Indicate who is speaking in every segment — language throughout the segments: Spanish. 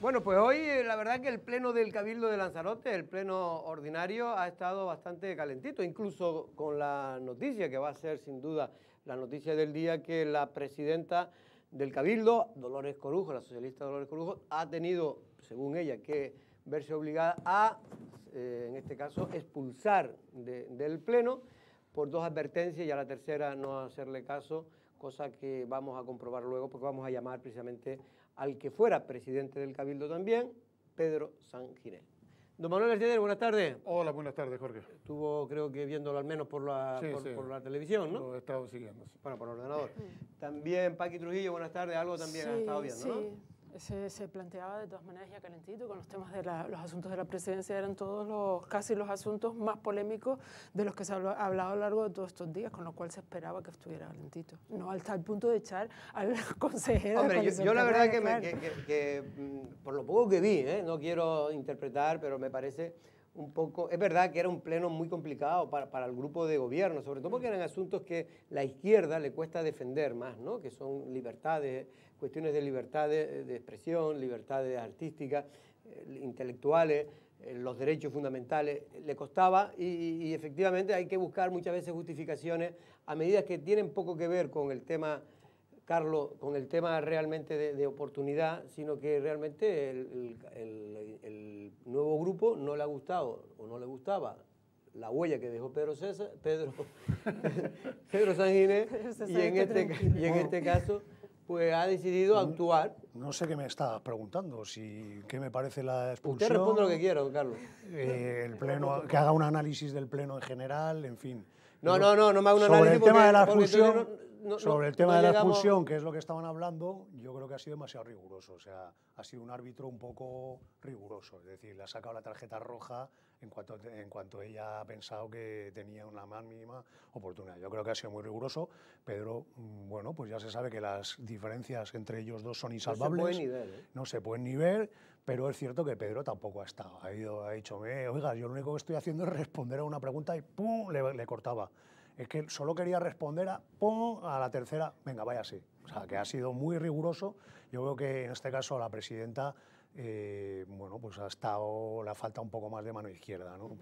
Speaker 1: Bueno, pues hoy la verdad que el pleno del Cabildo de Lanzarote, el pleno ordinario, ha estado bastante calentito, incluso con la noticia que va a ser sin duda la noticia del día, que la presidenta del Cabildo, Dolores Corujo, la socialista Dolores Corujo, ha tenido, según ella, que verse obligada a, en este caso, expulsar del pleno por 2 advertencias y a la tercera no hacerle caso, cosa que vamos a comprobar luego porque vamos a llamar precisamente al que fuera presidente del Cabildo también, Pedro Sanginés. Don Manuel García, buenas tardes.
Speaker 2: Hola, buenas tardes, Jorge.
Speaker 1: Estuvo, creo que viéndolo al menos por la televisión, ¿no?
Speaker 2: Lo he estado siguiendo, sí.
Speaker 1: Bueno, por ordenador. También Paqui Trujillo, buenas tardes, algo también ha estado viendo, ¿no?
Speaker 3: Se planteaba de todas maneras ya calentito, con los temas de los asuntos de la presidencia eran todos casi los asuntos más polémicos de los que se ha hablado a lo largo de todos estos días, con lo cual se esperaba que estuviera calentito. No al tal punto de echar al consejero.
Speaker 1: Hombre, yo la verdad que por lo poco que vi, no quiero interpretar, pero me parece un poco, es verdad que era un pleno muy complicado para el grupo de gobierno, sobre todo porque eran asuntos que la izquierda le cuesta defender más, ¿no? Que son libertades, cuestiones de libertades de expresión, libertades artísticas, intelectuales, los derechos fundamentales, le costaba y efectivamente hay que buscar muchas veces justificaciones a medidas que tienen poco que ver con el tema, Carlos, con el tema realmente de oportunidad, sino que realmente el nuevo grupo no le ha gustado o no le gustaba la huella que dejó Pedro Sanginés y en este caso pues ha decidido actuar.
Speaker 4: No sé qué me estás preguntando, qué me parece la expulsión.
Speaker 1: Usted responde lo que quiera, don Carlos.
Speaker 4: El pleno, que haga un análisis del pleno en general, en fin.
Speaker 1: No me haga un análisis
Speaker 4: sobre el tema de la expulsión.
Speaker 1: Sobre
Speaker 4: el tema de la expulsión, que es lo que estaban hablando, yo creo que ha sido demasiado riguroso. O sea, ha sido un árbitro un poco riguroso. Es decir, le ha sacado la tarjeta roja en cuanto ella ha pensado que tenía una más mínima oportunidad. Yo creo que ha sido muy riguroso. Pedro, bueno, pues ya se sabe que las diferencias entre ellos dos son insalvables. No se pueden ni ver, pero es cierto que Pedro tampoco ha estado. Ha dicho, oiga, yo lo único que estoy haciendo es responder a una pregunta y ¡pum!, le cortaba. Es que solo quería responder a la tercera, venga, váyase. O sea, que ha sido muy riguroso. Yo creo que en este caso a la presidenta, bueno, pues le falta un poco más de mano izquierda, ¿no?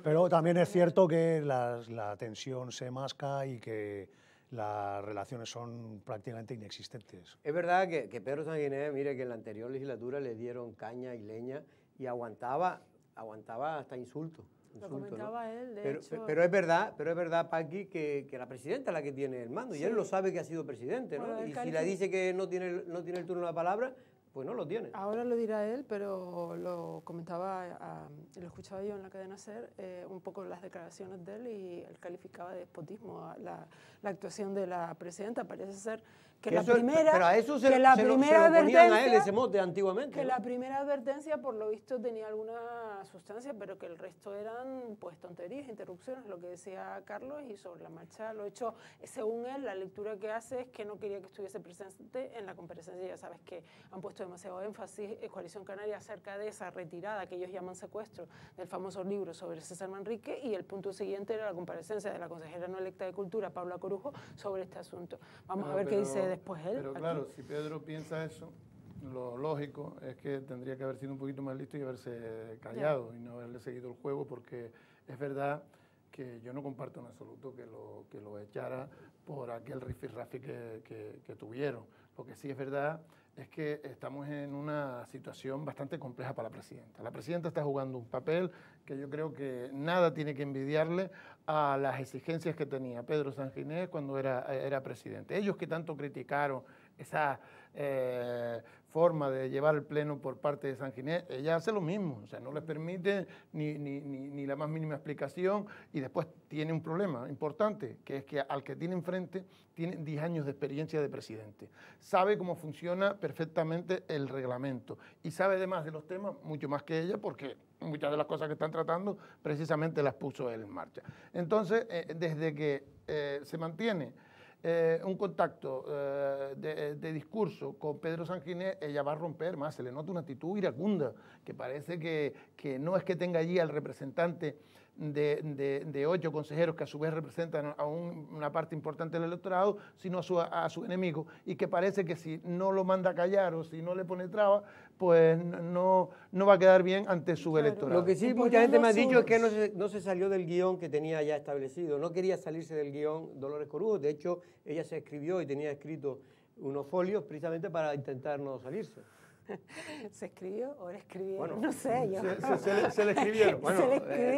Speaker 4: Pero también es cierto que la tensión se masca y que las relaciones son prácticamente inexistentes.
Speaker 1: Es verdad que Pedro Sanginés, mire que en la anterior legislatura le dieron caña y leña y aguantaba hasta insultos.
Speaker 3: Lo comentaba, ¿no? Él, de hecho.
Speaker 1: Pero es verdad, Paqui, que la presidenta es la que tiene el mando, y él lo sabe que ha sido presidente, ¿no? Y si le dice que no tiene el turno de la palabra, pues no lo tiene.
Speaker 3: Ahora lo dirá él, pero lo comentaba, lo escuchaba yo en la cadena SER, un poco las declaraciones de él, y él calificaba de despotismo la actuación de la presidenta. Parece ser que la primera...
Speaker 1: Pero a eso se lo ponían a él ese mote antiguamente.
Speaker 3: Que la primera advertencia, por lo visto, tenía alguna sustancia, pero que el resto eran pues tonterías, interrupciones, lo que decía Carlos, y sobre la marcha lo hecho, según él, la lectura que hace es que no quería que estuviese presente en la comparecencia. Ya sabes que han puesto demasiado énfasis Coalición Canaria acerca de esa retirada que ellos llaman secuestro del famoso libro sobre César Manrique, y el punto siguiente era la comparecencia de la consejera no electa de Cultura, Paula Corujo, sobre este asunto. Vamos a ver qué dice después él.
Speaker 2: Pero claro, si Pedro piensa eso, lo lógico es que tendría que haber sido un poquito más listo y haberse callado y no haberle seguido el juego, porque es verdad que yo no comparto en absoluto que lo echara por aquel rifirrafe que tuvieron. Lo que sí es verdad es que estamos en una situación bastante compleja para la presidenta. La presidenta está jugando un papel que yo creo que nada tiene que envidiarle a las exigencias que tenía Pedro Sanginés cuando era presidente. Ellos que tanto criticaron esa forma de llevar el pleno por parte de Sanginés, ella hace lo mismo, o sea, no les permite ni la más mínima explicación, y después tiene un problema importante, que es que al que tiene enfrente tiene 10 años de experiencia de presidente, sabe cómo funciona perfectamente el reglamento y sabe además de los temas mucho más que ella, porque muchas de las cosas que están tratando precisamente las puso él en marcha. Entonces, desde que se mantiene un contacto de discurso con Pedro Sanginés, ella va a romper más, se le nota una actitud iracunda, que parece que no es que tenga allí al representante de 8 consejeros que a su vez representan a una parte importante del electorado, sino a su enemigo, y que parece que si no lo manda a callar o si no le pone traba, pues no va a quedar bien ante su electorado.
Speaker 1: Lo que sí mucha gente me ha dicho es que no se salió del guión que tenía ya establecido, no quería salirse del guión Dolores Corujo, de hecho ella se escribió y tenía escrito unos folios precisamente para intentar no salirse.
Speaker 3: ¿Se escribió o le escribieron?
Speaker 1: Bueno,
Speaker 3: no sé yo.
Speaker 2: Se le escribieron.
Speaker 1: Bueno,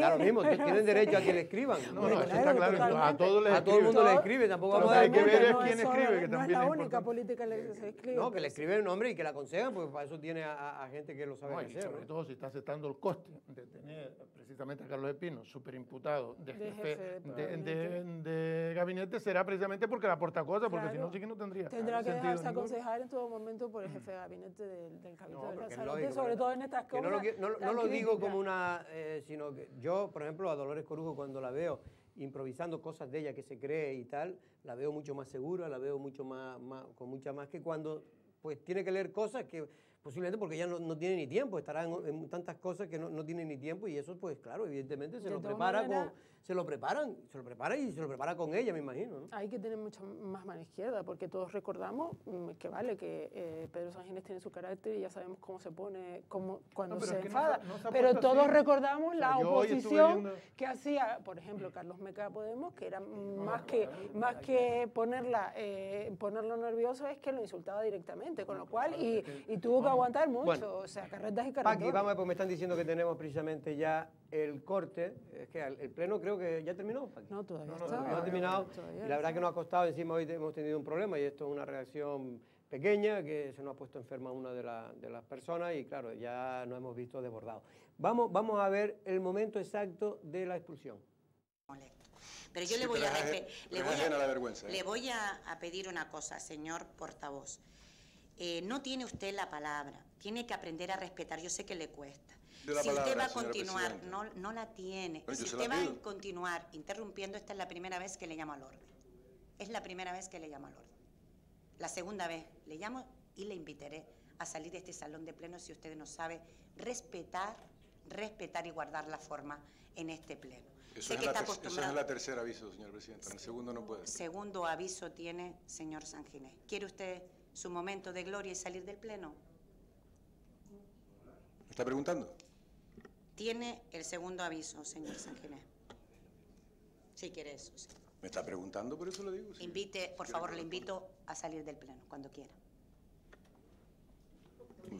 Speaker 1: da lo mismo, tienen derecho a que le escriban.
Speaker 2: No, eso está claro. A todos les
Speaker 1: a todo el mundo le escribe, tampoco
Speaker 2: Lo
Speaker 1: vamos
Speaker 2: que
Speaker 1: a
Speaker 2: hay que ver es
Speaker 3: No
Speaker 2: quién
Speaker 3: solo-
Speaker 2: escribe, que
Speaker 3: no
Speaker 2: también
Speaker 3: es la
Speaker 2: es
Speaker 3: única
Speaker 2: importante.
Speaker 3: política que se escribe.
Speaker 1: No, que le escriben el nombre y que la aconsejan, porque para eso tiene a gente que lo sabe
Speaker 2: No, y
Speaker 1: hacer.
Speaker 2: sobre
Speaker 1: ¿no?
Speaker 2: todo si está aceptando el coste de tener precisamente a Carlos Espino superimputado de jefe de gabinete, será precisamente porque le aporta cosas, porque si no, sí que no tendría
Speaker 3: Tendrá que
Speaker 2: sentido
Speaker 3: dejarse
Speaker 2: ninguno.
Speaker 3: aconsejar en todo momento por el jefe de gabinete del Capitolio
Speaker 1: No,
Speaker 3: de
Speaker 1: porque es
Speaker 3: Lanzarote,
Speaker 1: lógico,
Speaker 3: sobre
Speaker 1: ¿verdad?
Speaker 3: todo en estas
Speaker 1: Que
Speaker 3: cosas.
Speaker 1: no lo digo como una, sino que yo, por ejemplo, a Dolores Corujo cuando la veo improvisando cosas de ella que se cree y tal, la veo mucho más segura, la veo mucho más con mucha más que cuando pues tiene que leer cosas que posiblemente porque ya no tiene ni tiempo, estará en tantas cosas que no tiene ni tiempo y eso pues claro, evidentemente se
Speaker 3: De
Speaker 1: lo
Speaker 3: todas
Speaker 1: prepara
Speaker 3: maneras,
Speaker 1: se lo prepara y se lo prepara con ella, me imagino, ¿no?
Speaker 3: Hay que tener mucha más mano izquierda, porque todos recordamos que vale, que Pedro Sánchez tiene su carácter y ya sabemos cómo se pone, cuando
Speaker 2: No, pero
Speaker 3: se
Speaker 2: es que
Speaker 3: enfada.
Speaker 2: no se ha
Speaker 3: Pero
Speaker 2: puesto
Speaker 3: todos
Speaker 2: así.
Speaker 3: recordamos
Speaker 2: O sea,
Speaker 3: la
Speaker 2: yo hoy estuve
Speaker 3: oposición
Speaker 2: viendo-
Speaker 3: que hacía, por ejemplo, Carlos Meca de Podemos, que era más que ponerlo nervioso, es que lo insultaba directamente, con lo cual, y tuvo que aguantar mucho,
Speaker 1: Bueno,
Speaker 3: o sea, carretas y
Speaker 1: Paqui,
Speaker 3: carretones.
Speaker 1: vamos a ver, porque me están diciendo que tenemos precisamente ya el corte. Es que el pleno creo que ya terminó, Paqui.
Speaker 3: No, todavía
Speaker 2: No,
Speaker 3: está.
Speaker 1: Todavía no ha terminado.
Speaker 3: todavía
Speaker 1: Y la verdad
Speaker 3: está.
Speaker 1: que nos ha costado, encima hoy hemos tenido un problema y esto es una reacción pequeña que se nos ha puesto enferma una de las personas y claro, ya nos hemos visto desbordados. Vamos a ver el momento exacto de la expulsión.
Speaker 5: Molesto. Pero yo
Speaker 6: Sí,
Speaker 5: le voy
Speaker 6: pero
Speaker 5: a
Speaker 6: es aje- pero es ajena la vergüenza, ¿eh?
Speaker 5: le voy a pedir una cosa, señor portavoz. No tiene usted la palabra, tiene que aprender a respetar, yo sé que le cuesta.
Speaker 6: De la
Speaker 5: Si usted
Speaker 6: palabra,
Speaker 5: va a
Speaker 6: señora
Speaker 5: continuar,
Speaker 6: presidenta.
Speaker 5: no la tiene.
Speaker 6: Bueno,
Speaker 5: Si
Speaker 6: yo se
Speaker 5: usted
Speaker 6: la
Speaker 5: va
Speaker 6: pido.
Speaker 5: a continuar interrumpiendo, esta es la primera vez que le llamo al orden. Es la primera vez que le llamo al orden. La segunda vez le llamo y le invitaré a salir de este salón de pleno si usted no sabe respetar y guardar la forma en este pleno.
Speaker 6: Eso
Speaker 5: Sé
Speaker 6: es,
Speaker 5: que
Speaker 6: en la
Speaker 5: está
Speaker 6: eso es
Speaker 5: acostumbrado.
Speaker 6: en la tercera aviso, señor presidente. En el segundo no puede.
Speaker 5: Segundo aviso tiene, señor Sanginés. ¿Quiere usted su momento de gloria y salir del pleno?
Speaker 6: ¿Me está preguntando?
Speaker 5: Tiene el segundo aviso, señor Sanginés. Si quiere eso, sí.
Speaker 6: ¿Me está preguntando? Por eso lo digo. Sí.
Speaker 5: Invite, por favor, le invito a salir del pleno, cuando quiera.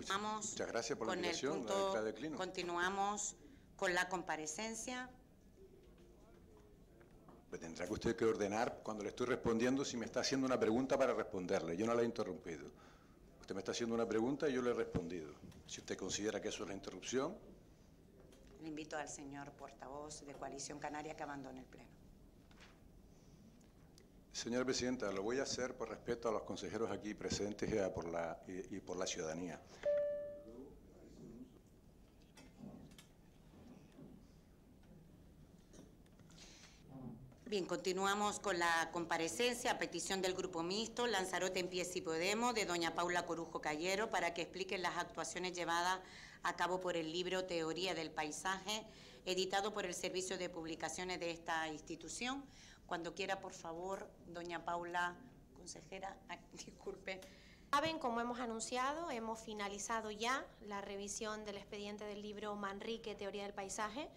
Speaker 5: Vamos
Speaker 6: Muchas gracias por la
Speaker 5: con el
Speaker 6: invitación.
Speaker 5: punto,
Speaker 6: La declino.
Speaker 5: continuamos con la comparecencia.
Speaker 6: Me tendrá que usted que ordenar cuando le estoy respondiendo si me está haciendo una pregunta para responderle. Yo no la he interrumpido. Usted me está haciendo una pregunta y yo le he respondido. Si usted considera que eso es la interrupción,
Speaker 5: Le invito al señor portavoz de Coalición Canaria que abandone el pleno.
Speaker 6: señora presidenta, lo voy a hacer por respeto a los consejeros aquí presentes y por la ciudadanía.
Speaker 5: Bien, continuamos con la comparecencia a petición del Grupo Mixto, Lanzarote en Pie si Podemos, de doña Paula Corujo Callero, para que expliquen las actuaciones llevadas a cabo por el libro Teoría del Paisaje, editado por el Servicio de Publicaciones de esta institución. Cuando quiera, por favor, doña Paula, consejera, disculpe.
Speaker 7: Saben, como hemos anunciado, hemos finalizado ya la revisión del expediente del libro Manrique, Teoría del Paisaje,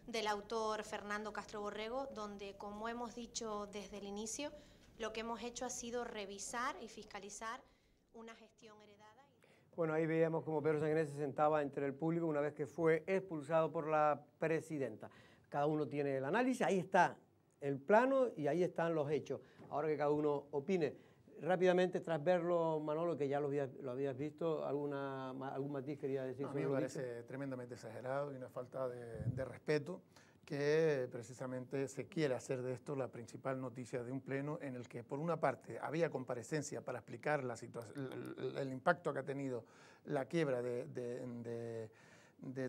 Speaker 7: del autor Fernando Castro Borrego, donde, como hemos dicho desde el inicio, lo que hemos hecho ha sido revisar y fiscalizar una gestión heredada.
Speaker 1: Bueno, ahí veíamos como Pedro Sanginés se sentaba entre el público una vez que fue expulsado por la presidenta. Cada uno tiene el análisis, ahí está el plano y ahí están los hechos. Ahora que cada uno opine. Rápidamente, tras verlo, Manolo, que ya lo habías visto, ¿algún matiz quería decir?
Speaker 2: A mí me
Speaker 1: sobre lo
Speaker 2: parece tremendamente exagerado y una falta de respeto que precisamente se quiere hacer de esto la principal noticia de un pleno en el que, por una parte, había comparecencia para explicar la situación, el impacto que ha tenido la quiebra de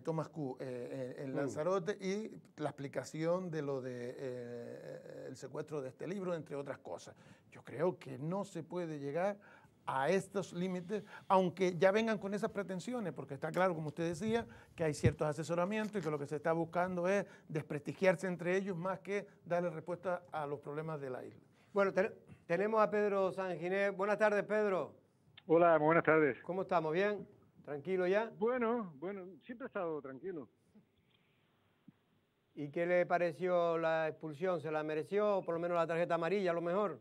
Speaker 2: Thomas Cook en Lanzarote y la explicación de lo de el secuestro de este libro, entre otras cosas. Yo creo que no se puede llegar a estos límites, aunque ya vengan con esas pretensiones, porque está claro, como usted decía, que hay ciertos asesoramientos y que lo que se está buscando es desprestigiarse entre ellos más que darle respuesta a los problemas de la isla.
Speaker 1: Bueno, tenemos a Pedro Sanginés. Buenas tardes, Pedro.
Speaker 8: Hola, buenas tardes.
Speaker 1: ¿Cómo estamos? ¿Bien? ¿Tranquilo ya?
Speaker 8: Bueno, siempre he estado tranquilo.
Speaker 1: ¿Y qué le pareció la expulsión? ¿Se la mereció? O por lo menos la tarjeta amarilla, a lo mejor.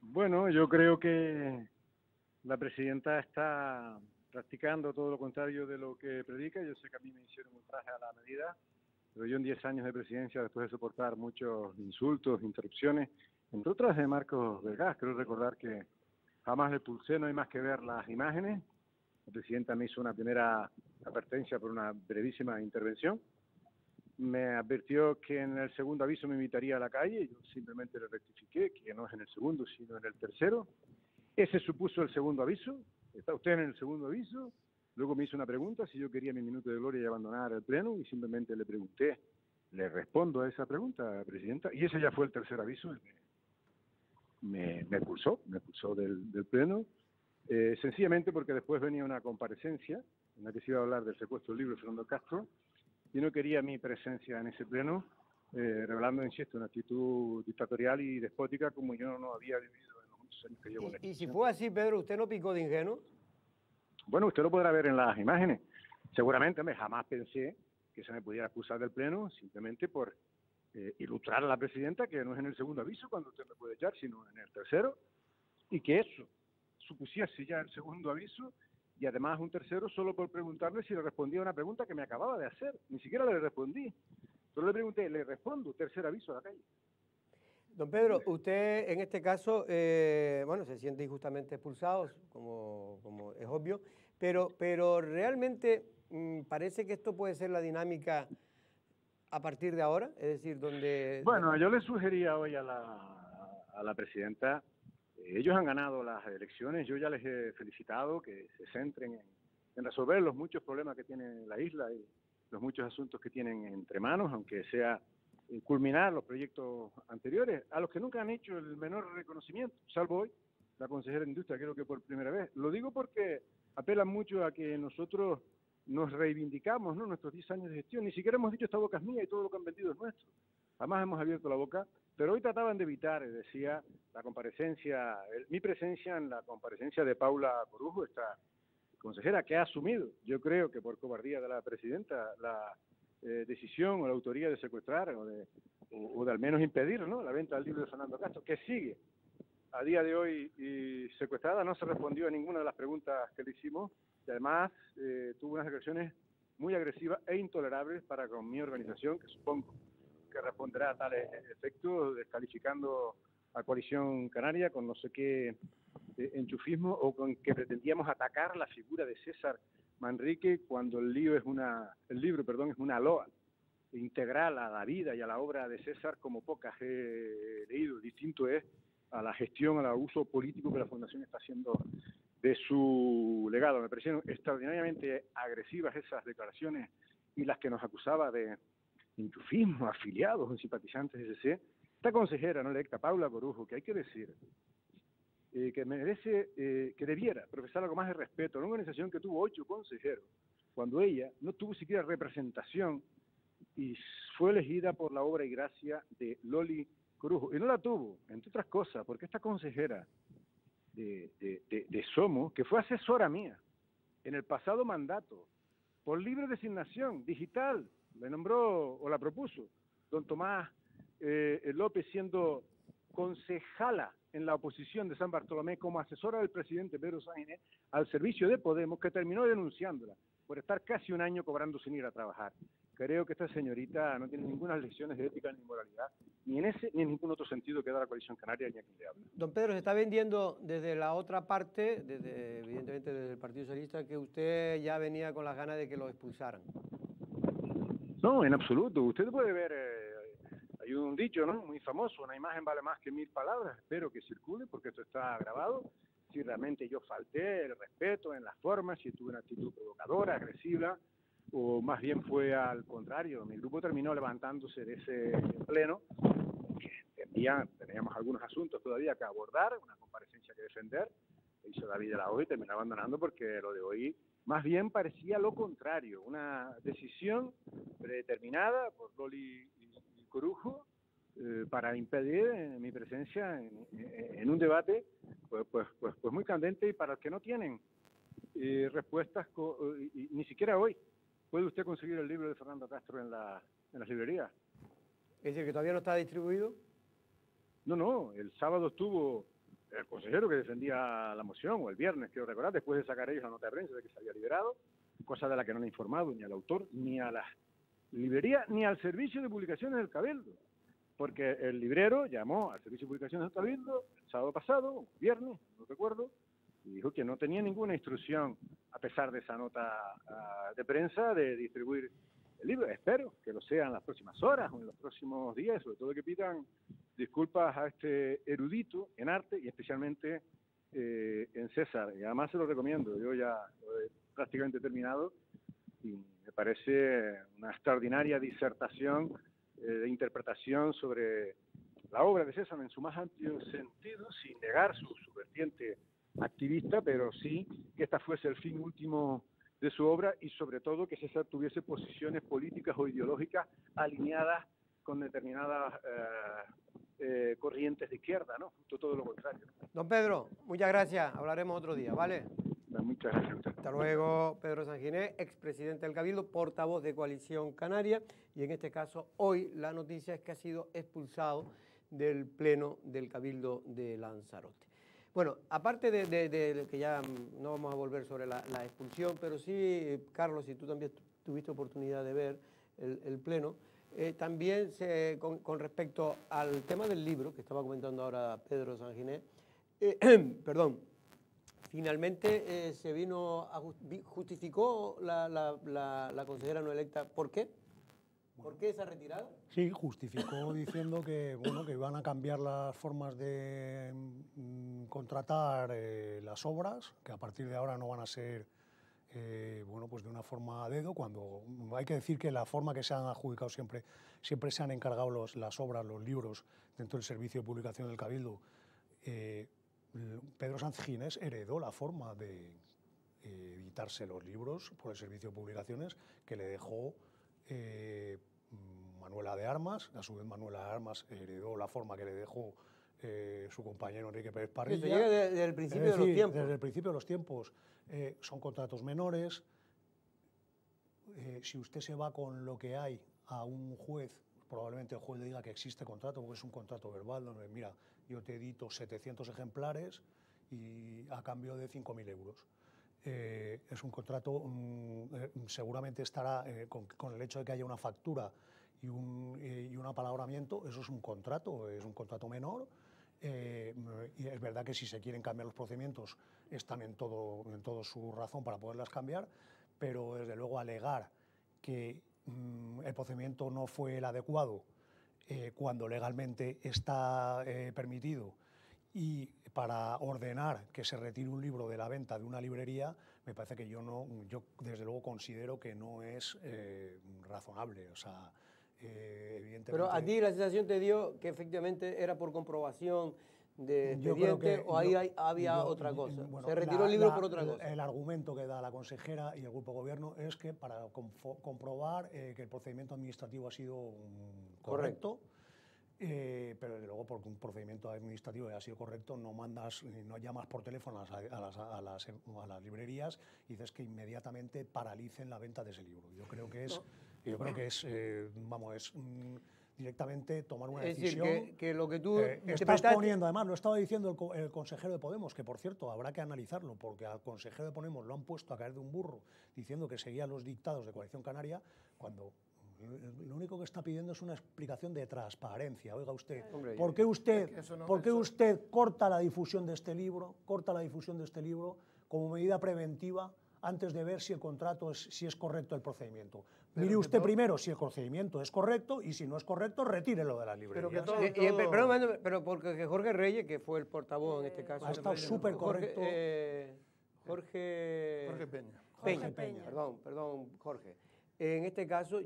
Speaker 8: Bueno, yo creo que la presidenta está practicando todo lo contrario de lo que predica. Yo sé que a mí me hicieron un traje a la medida, pero yo en 10 años de presidencia, después de soportar muchos insultos, interrupciones, entre otras de Marcos Vergás, quiero recordar que jamás le pulsé, no hay más que ver las imágenes. La presidenta me hizo una primera advertencia por una brevísima intervención. Me advirtió que en el segundo aviso me invitaría a la calle, yo simplemente le rectifiqué que no es en el segundo, sino en el tercero. Ese supuso el segundo aviso, está usted en el segundo aviso. Luego me hizo una pregunta si yo quería mi minuto de gloria y abandonar el pleno, y simplemente le pregunté, le respondo a esa pregunta, presidenta, y ese ya fue el tercer aviso. Me expulsó del pleno, sencillamente porque después venía una comparecencia en la que se iba a hablar del secuestro del libro de Fernando Castro, y no quería mi presencia en ese pleno, revelando, insisto, una actitud dictatorial y despótica como yo no había vivido en los muchos años que llevo en la
Speaker 1: Y si fue así, Pedro, ¿usted no picó de ingenuo?
Speaker 8: Bueno, usted lo podrá ver en las imágenes. Seguramente, jamás pensé que se me pudiera acusar del pleno simplemente por ilustrar a la presidenta que no es en el segundo aviso cuando usted me puede echar, sino en el tercero, y que eso supusiese ya el segundo aviso, y además un tercero solo por preguntarle si le respondía a una pregunta que me acababa de hacer. Ni siquiera le respondí. Solo le pregunté, le respondo, tercer aviso a la calle.
Speaker 1: Don Pedro, usted en este caso, bueno, se siente injustamente expulsado, como es obvio, pero realmente parece que esto puede ser la dinámica a partir de ahora, es decir, donde...
Speaker 8: Bueno, yo le sugería hoy a la presidenta, ellos han ganado las elecciones, yo ya les he felicitado que se centren en resolver los muchos problemas que tiene la isla y los muchos asuntos que tienen entre manos, aunque sea culminar los proyectos anteriores, a los que nunca han hecho el menor reconocimiento, salvo hoy, la consejera de Industria, creo que por primera vez. Lo digo porque apelan mucho a que nosotros nos reivindicamos, ¿no?, nuestros 10 años de gestión. Ni siquiera hemos dicho esta boca es mía y todo lo que han vendido es nuestro. Jamás hemos abierto la boca, pero hoy trataban de evitar, decía, la comparecencia, mi presencia en la comparecencia de Paula Corujo, esta consejera que ha asumido, yo creo que por cobardía de la presidenta, la decisión o la autoría de secuestrar o de al menos impedir, ¿no?, la venta del libro de Fernando Castro, que sigue a día de hoy y secuestrada. No se respondió a ninguna de las preguntas que le hicimos y además tuvo unas agresiones muy agresivas e intolerables para con mi organización, que supongo que responderá a tales efectos, descalificando a Coalición Canaria con no sé qué enchufismo, o con que pretendíamos atacar la figura de César Manrique cuando el libro es una loa integral a la vida y a la obra de César como pocas he leído. Distinto es a la gestión, al uso político que la Fundación está haciendo de su legado. Me parecieron extraordinariamente agresivas esas declaraciones y las que nos acusaba de enchufismo, afiliados o simpatizantes de ese. Esta consejera no electa, Paula Corujo, que hay que decir que merece, que debiera profesar algo más de respeto a una organización que tuvo 8 consejeros, cuando ella no tuvo siquiera representación y fue elegida por la obra y gracia de Loli Corujo. Y no la tuvo, entre otras cosas, porque esta consejera de Somos, que fue asesora mía en el pasado mandato, por libre designación digital, le nombró o la propuso don Tomás López, siendo concejala en la oposición de San Bartolomé como asesora del presidente Pedro Sánchez al servicio de Podemos, que terminó denunciándola por estar casi un año cobrando sin ir a trabajar. Creo que esta señorita no tiene ninguna lecciones de ética ni moralidad, ni en ese ni en ningún otro sentido que da la Coalición Canaria ni a quien le habla.
Speaker 1: Don Pedro, se está vendiendo desde la otra parte, evidentemente desde el Partido Socialista, que usted ya venía con las ganas de que lo expulsaran.
Speaker 8: No, en absoluto. Usted puede ver, hay un dicho, ¿no?, muy famoso, una imagen vale más que 1000 palabras. Espero que circule porque esto está grabado. Si realmente yo falté el respeto en las formas, si tuve una actitud provocadora, agresiva, o más bien fue al contrario. Mi grupo terminó levantándose de ese pleno, que teníamos algunos asuntos todavía que abordar, una comparecencia que defender, hizo David de la Hoja y terminó abandonando porque lo de hoy más bien parecía lo contrario, una decisión predeterminada por Loli y Corujo para impedir mi presencia en un debate pues muy candente y para los que no tienen respuestas, y ni siquiera hoy puede usted conseguir el libro de Fernando Castro en las librerías.
Speaker 1: Es decir, que todavía no está distribuido.
Speaker 8: No, el sábado estuvo el consejero que defendía la moción, o el viernes, quiero recordar, después de sacar ellos la nota de prensa de que se había liberado, cosa de la que no han informado ni al autor, ni a la librería, ni al servicio de publicaciones del Cabildo, porque el librero llamó al servicio de publicaciones del Cabildo el sábado pasado, viernes, no recuerdo, y dijo que no tenía ninguna instrucción, a pesar de esa nota de prensa, de distribuir el libro. Espero que lo sea en las próximas horas o en los próximos días, sobre todo que pidan disculpas a este erudito en arte y especialmente en César. Y además se lo recomiendo, yo ya lo he prácticamente terminado y me parece una extraordinaria disertación de interpretación sobre la obra de César en su más amplio sentido, sin negar su vertiente activista, pero sí que esta fuese el fin último de su obra y sobre todo que César tuviese posiciones políticas o ideológicas alineadas con determinadas corrientes de izquierda, ¿no? Justo todo lo contrario.
Speaker 1: Don Pedro, muchas gracias. Hablaremos otro día, ¿vale?
Speaker 8: Muchas gracias a usted.
Speaker 1: Hasta luego, Pedro Sanginés, expresidente del Cabildo, portavoz de Coalición Canaria, y en este caso hoy la noticia es que ha sido expulsado del Pleno del Cabildo de Lanzarote. Bueno, aparte de que ya no vamos a volver sobre la expulsión, pero sí, Carlos, si tú también tuviste oportunidad de ver el Pleno, también con respecto al tema del libro, que estaba comentando ahora Pedro Sanginés, perdón, finalmente se justificó la consejera no electa. ¿Por qué? ¿Por qué se ha retirado?
Speaker 4: Sí, justificó diciendo que, bueno, que iban a cambiar las formas de contratar las obras, que a partir de ahora no van a ser bueno, pues de una forma a dedo, cuando hay que decir que la forma que se han adjudicado siempre se han encargado las obras, los libros dentro del servicio de publicación del Cabildo. Pedro Sanginés heredó la forma de editarse los libros por el servicio de publicaciones que le dejó Manuela de Armas. A su vez Manuela de Armas heredó la forma que le dejó su compañero Enrique Pérez Parrilla.
Speaker 1: Eso llega desde el principio de los tiempos.
Speaker 4: Desde el principio de los tiempos. Son contratos menores. Si usted se va con lo que hay a un juez, probablemente el juez le diga que existe contrato, porque es un contrato verbal donde, mira, yo te edito 700 ejemplares y a cambio de 5.000 euros. Es un contrato, seguramente estará con el hecho de que haya una factura y un apalabramiento, eso es un contrato menor. Y es verdad que si se quieren cambiar los procedimientos están en todo su razón para poderlas cambiar, pero desde luego alegar que el procedimiento no fue el adecuado cuando legalmente está permitido, y para ordenar que se retire un libro de la venta de una librería, me parece que yo desde luego considero que no es razonable. O sea, evidentemente...
Speaker 1: Pero a ti la sensación te dio que efectivamente era por comprobación de expediente, o ahí había otra cosa.
Speaker 4: Bueno,
Speaker 1: se retiró el libro por otra cosa.
Speaker 4: El argumento que da la consejera y el grupo gobierno es que para comprobar que el procedimiento administrativo ha sido correcto. Pero desde luego, porque un procedimiento administrativo ha sido correcto, no llamas por teléfono a las librerías y dices que inmediatamente paralicen la venta de ese libro. Yo creo que es, directamente tomar una decisión.
Speaker 1: Es decir, que lo que tú
Speaker 4: estás poniendo, además lo estaba diciendo el consejero de Podemos, que por cierto habrá que analizarlo, porque al consejero de Podemos lo han puesto a caer de un burro diciendo que seguía los dictados de Coalición Canaria, cuando lo único que está pidiendo es una explicación de transparencia. Oiga usted,
Speaker 1: Hombre,
Speaker 4: ¿por qué usted corta la difusión de este libro, como medida preventiva antes de ver si el contrato si es correcto el procedimiento? Mire usted primero si el procedimiento es correcto, y si no es correcto, retírelo de las librerías.
Speaker 1: Pero porque Jorge Reyes, que fue el portavoz en este caso,
Speaker 4: ha estado súper correcto.
Speaker 1: Jorge Peña. Perdón, Jorge. En este caso,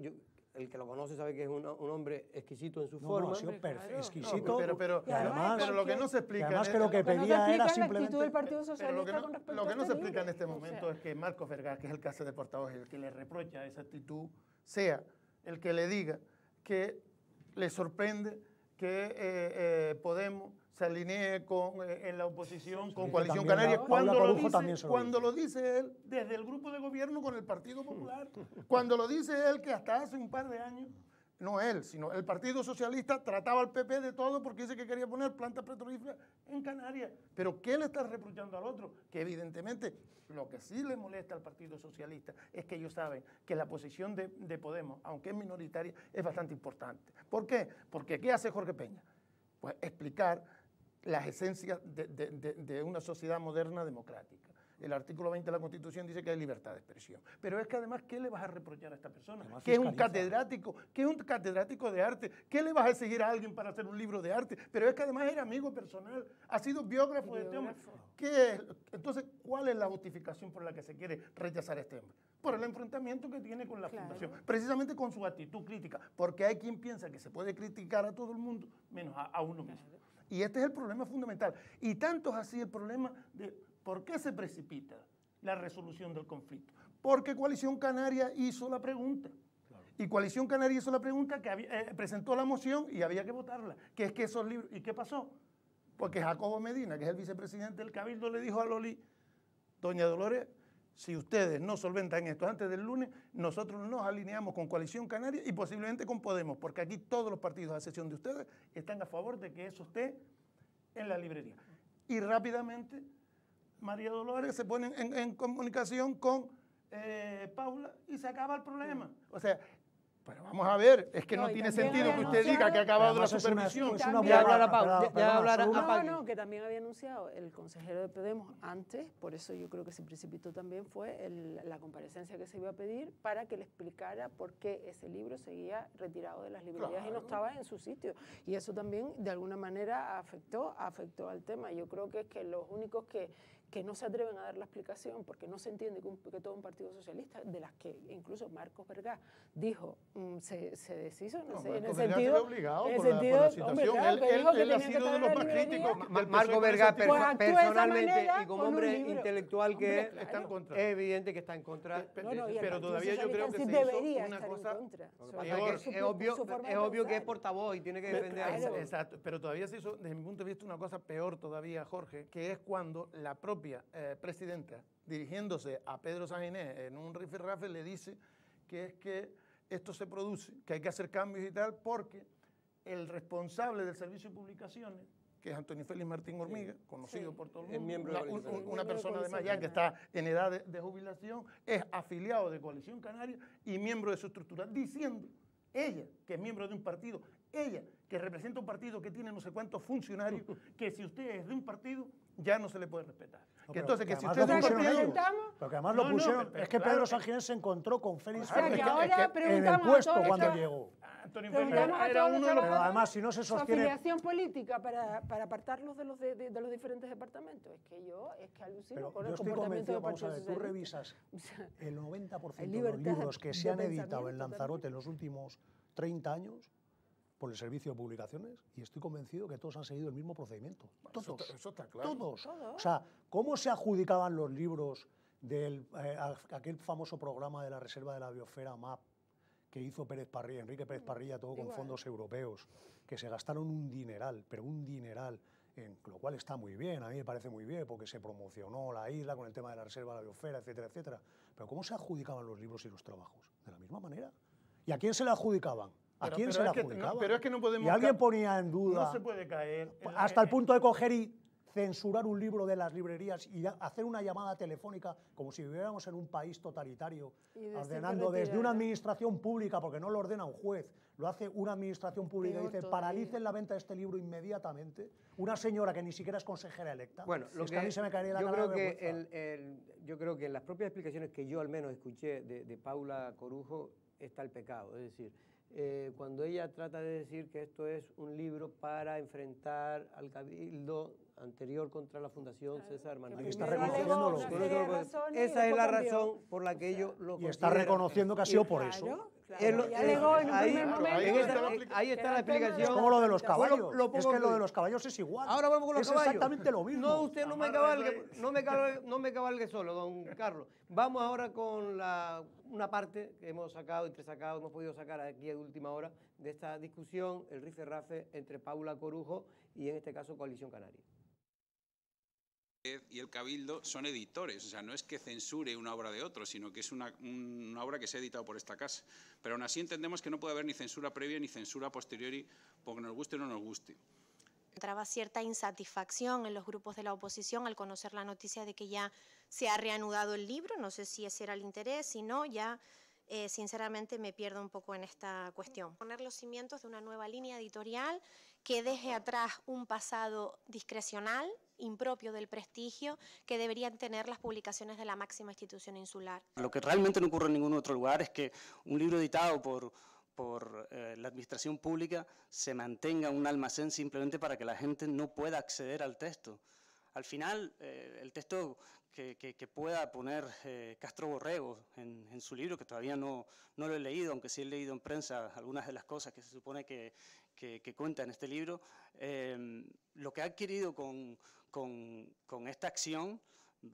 Speaker 1: el que lo conoce sabe que es un hombre exquisito en su forma.
Speaker 4: Ha sido exquisito.
Speaker 2: Pero lo que no se explica...
Speaker 4: Además que lo que pedía era simplemente...
Speaker 2: Lo que no se explica en este momento es que Marcos Vergara, que es el caso de portavoz, el que le reprocha esa actitud, sea el que le diga que le sorprende que Podemos se alinee en la oposición con
Speaker 4: Sí,
Speaker 2: Coalición
Speaker 4: también
Speaker 2: Canaria,
Speaker 4: Paula Corujo también se lo
Speaker 2: cuando
Speaker 4: dice.
Speaker 2: lo dice él desde el grupo de gobierno con el Partido Popular, cuando lo dice él que hasta hace un par de años, no él, sino el Partido Socialista trataba al PP de todo porque dice que quería poner plantas petrolíferas en Canarias. Pero ¿qué le está reprochando al otro? Que evidentemente lo que sí le molesta al Partido Socialista es que ellos saben que la posición de Podemos, aunque es minoritaria, es bastante importante. ¿Por qué? Porque ¿qué hace Jorge Peña? Pues explicar las esencias de una sociedad moderna democrática. El artículo 20 de la Constitución dice que hay libertad de expresión. Pero es que además, ¿qué le vas a reprochar a esta persona?
Speaker 4: Además,
Speaker 2: Que es un
Speaker 4: fiscaliza.
Speaker 2: catedrático de arte. ¿Qué le vas a exigir a alguien para hacer un libro de arte? Pero es que además era amigo personal, ha sido biógrafo de este hombre. ¿Qué es? Entonces, ¿cuál es la justificación por la que se quiere rechazar a este hombre? Por el enfrentamiento que tiene con la Fundación, precisamente con su actitud crítica, porque hay quien piensa que se puede criticar a todo el mundo, menos a uno mismo. Y este es el problema fundamental. Y tanto es así el problema de por qué se precipita la resolución del conflicto. Porque Coalición Canaria hizo la pregunta. Y Coalición Canaria hizo la pregunta, que presentó la moción y había que votarla. Que es que esos libros... ¿Y qué pasó? Porque Jacobo Medina, que es el vicepresidente del Cabildo, le dijo a Loli, doña Dolores, si ustedes no solventan esto antes del lunes, nosotros nos alineamos con Coalición Canaria y posiblemente con Podemos, porque aquí todos los partidos, a excepción de ustedes, están a favor de que eso esté en la librería. Y rápidamente María Dolores se pone en comunicación con Paula y se acaba el problema. O sea, pero vamos a ver, es que no tiene sentido que usted diga que ha acabado la supervisión.
Speaker 1: Ya hablará Paula, ya hablará
Speaker 3: No, que también había anunciado el consejero de Podemos antes, por eso yo creo que se precipitó también, fue la comparecencia que se iba a pedir para que le explicara por qué ese libro seguía retirado de las librerías y no estaba en su sitio. Y eso también, de alguna manera, afectó al tema. Yo creo que es que los únicos que no se atreven a dar la explicación porque no se entiende que todo un partido socialista, de las que incluso Marcos Vergás dijo, se deshizo en el sentido...
Speaker 2: obligado por
Speaker 3: sentido,
Speaker 2: la situación. Él ha sido de los más críticos.
Speaker 1: Marcos Vergás personalmente y como hombre intelectual que es,
Speaker 2: está en contra.
Speaker 1: Es evidente que está en contra.
Speaker 2: Pero todavía yo creo que se
Speaker 3: debería
Speaker 2: hizo una cosa...
Speaker 1: Es obvio que es portavoz y tiene que defender a eso.
Speaker 2: Exacto, pero todavía se hizo, desde mi punto de vista, una cosa peor todavía, Jorge, que es cuando la propia presidenta, dirigiéndose a Pedro Sainz en un rifirrafe, le dice que es que esto se produce, que hay que hacer cambios y tal, porque el responsable del servicio de publicaciones, que es Antonio Félix Martín Hormiga, conocido por todo el mundo,
Speaker 1: miembro de
Speaker 2: una persona además ya que está en edad de jubilación, es afiliado de Coalición Canaria y miembro de su estructura, diciendo ella, que es miembro de un partido, ella, que representa un partido que tiene no sé cuántos funcionarios, que si usted es de un partido, ya no se le puede respetar.
Speaker 4: No,
Speaker 2: que entonces, que si
Speaker 4: además
Speaker 2: usted es de un
Speaker 4: lo
Speaker 2: partido...
Speaker 4: pusieron pero que además lo pusieron, es que Pedro Sánchez se encontró con Félix
Speaker 3: Claro,
Speaker 4: Félix
Speaker 3: que ahora
Speaker 4: en el puesto
Speaker 3: preguntamos a
Speaker 4: cuando
Speaker 3: todos
Speaker 4: llegó.
Speaker 2: Antonio
Speaker 3: Preguntamos
Speaker 2: Félix
Speaker 3: a
Speaker 2: era
Speaker 3: todos
Speaker 2: uno
Speaker 3: los
Speaker 2: de los...
Speaker 4: Pero además, si no se
Speaker 3: su
Speaker 4: sostiene...
Speaker 3: afiliación política para apartarlos de los diferentes departamentos. Es que alucino
Speaker 4: Pero
Speaker 3: con
Speaker 4: yo
Speaker 3: el
Speaker 4: estoy
Speaker 3: comportamiento del
Speaker 4: convencido, vamos a
Speaker 3: Partido
Speaker 4: ver, tú
Speaker 3: Socialista.
Speaker 4: revisas el 90%
Speaker 3: hay
Speaker 4: de los
Speaker 3: libertad
Speaker 4: libros que
Speaker 3: de
Speaker 4: se han editado
Speaker 3: pensamiento
Speaker 4: en Lanzarote en los últimos 30 años por el servicio de publicaciones y estoy convencido que todos han seguido el mismo procedimiento. Todos.
Speaker 2: Eso está claro.
Speaker 4: Todos. O sea, ¿cómo se adjudicaban los libros de aquel famoso programa de la Reserva de la Biosfera, MAP, que hizo Enrique Pérez Parrilla, todo con fondos europeos, que se gastaron un dineral, pero un dineral, lo cual está muy bien, a mí me parece muy bien, porque se promocionó la isla con el tema de la Reserva de la Biosfera, etcétera, etcétera. Pero ¿cómo se adjudicaban los libros y los trabajos? De la misma manera. ¿Y a quién se le adjudicaban? ¿A quién se le adjudicaban?
Speaker 2: Pero es que no podemos...
Speaker 4: Y alguien ponía en duda...
Speaker 2: No se puede caer...
Speaker 4: Hasta el punto de coger y censurar un libro de las librerías y hacer una llamada telefónica como si viviéramos en un país totalitario, ordenando desde una administración pública, porque no lo ordena un juez, lo hace una administración pública y dice paralicen la venta de este libro inmediatamente. Una señora que ni siquiera es consejera electa.
Speaker 1: Bueno, lo que
Speaker 4: a mí se me caería la
Speaker 1: yo
Speaker 4: cara
Speaker 1: creo
Speaker 4: de
Speaker 1: que yo creo que en las propias explicaciones que yo al menos escuché de Paula Corujo está el pecado, es decir, cuando ella trata de decir que esto es un libro para enfrentar al cabildo anterior contra la Fundación César Manrique.
Speaker 4: Y está reconociéndolo.
Speaker 1: Esa es la razón por la que ellos lo
Speaker 4: y está reconociendo que ha sido por eso.
Speaker 3: Claro, ya alegó en un
Speaker 1: ahí,
Speaker 3: primer momento.
Speaker 1: ahí está la explicación.
Speaker 4: Es como lo de los caballos.
Speaker 1: Lo
Speaker 4: Es
Speaker 1: poco
Speaker 4: que lo de los caballos es igual.
Speaker 1: Ahora vamos con los
Speaker 4: es
Speaker 1: caballos.
Speaker 4: exactamente lo mismo.
Speaker 1: No, usted no me cabalgue solo, don Carlos. Vamos ahora con una parte que hemos podido sacar aquí de última hora de esta discusión, el rifirrafe entre Paula Corujo y en este caso Coalición Canaria.
Speaker 9: Y el Cabildo son editores, o sea, no es que censure una obra de otro, sino que es una obra que se ha editado por esta casa. Pero aún así entendemos que no puede haber ni censura previa ni censura posteriori, porque nos guste o no nos guste.
Speaker 7: Entraba cierta insatisfacción en los grupos de la oposición al conocer la noticia de que ya se ha reanudado el libro. No sé si ese era el interés, si no, ya sinceramente me pierdo un poco en esta cuestión. Poner los cimientos de una nueva línea editorial que deje atrás un pasado discrecional, impropio del prestigio que deberían tener las publicaciones de la máxima institución insular.
Speaker 10: Lo que realmente no ocurre en ningún otro lugar es que un libro editado por la administración pública se mantenga en un almacén simplemente para que la gente no pueda acceder al texto. Al final, el texto que pueda poner Castro Borrego en su libro, que todavía no lo he leído, aunque sí he leído en prensa algunas de las cosas que se supone que cuenta en este libro, lo que ha adquirido con esta acción,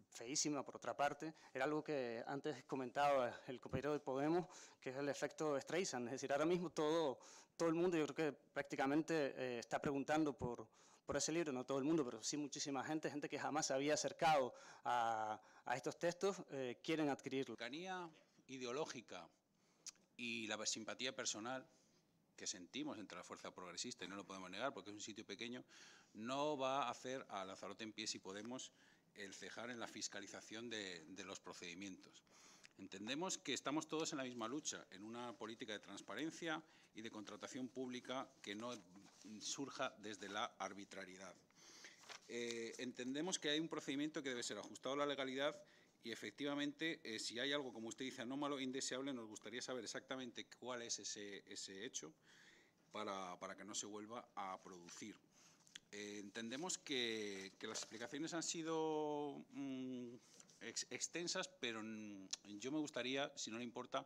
Speaker 10: feísima por otra parte, era algo que antes comentaba el compañero de Podemos, que es el efecto Streisand. Es decir, ahora mismo todo el mundo, yo creo que prácticamente está preguntando por ese libro, no todo el mundo, pero sí muchísima gente que jamás se había acercado a estos textos, quieren adquirirlo.
Speaker 9: La cercanía ideológica y la simpatía personal que sentimos entre la fuerza progresista, y no lo podemos negar porque es un sitio pequeño, no va a hacer a Lanzarote en Pies y Podemos el cejar en la fiscalización de los procedimientos. Entendemos que estamos todos en la misma lucha, en una política de transparencia y de contratación pública que no surja desde la arbitrariedad. Entendemos que hay un procedimiento que debe ser ajustado a la legalidad y, efectivamente, si hay algo, como usted dice, anómalo, indeseable, nos gustaría saber exactamente cuál es ese hecho para que no se vuelva a producir. Entendemos que las explicaciones han sido extensas, pero yo me gustaría, si no le importa,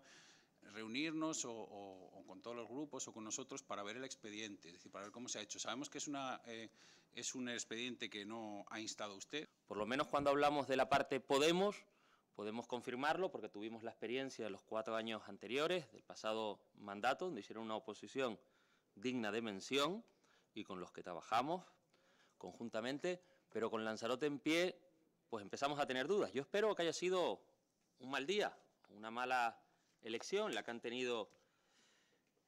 Speaker 9: reunirnos o con todos los grupos o con nosotros para ver el expediente, es decir, para ver cómo se ha hecho. Sabemos que es un expediente que no ha instado usted.
Speaker 11: Por lo menos cuando hablamos de la parte podemos confirmarlo porque tuvimos la experiencia de los 4 años anteriores, del pasado mandato, donde hicieron una oposición digna de mención y con los que trabajamos conjuntamente, pero con Lanzarote en pie, pues empezamos a tener dudas. Yo espero que haya sido un mal día, una mala elección la que han tenido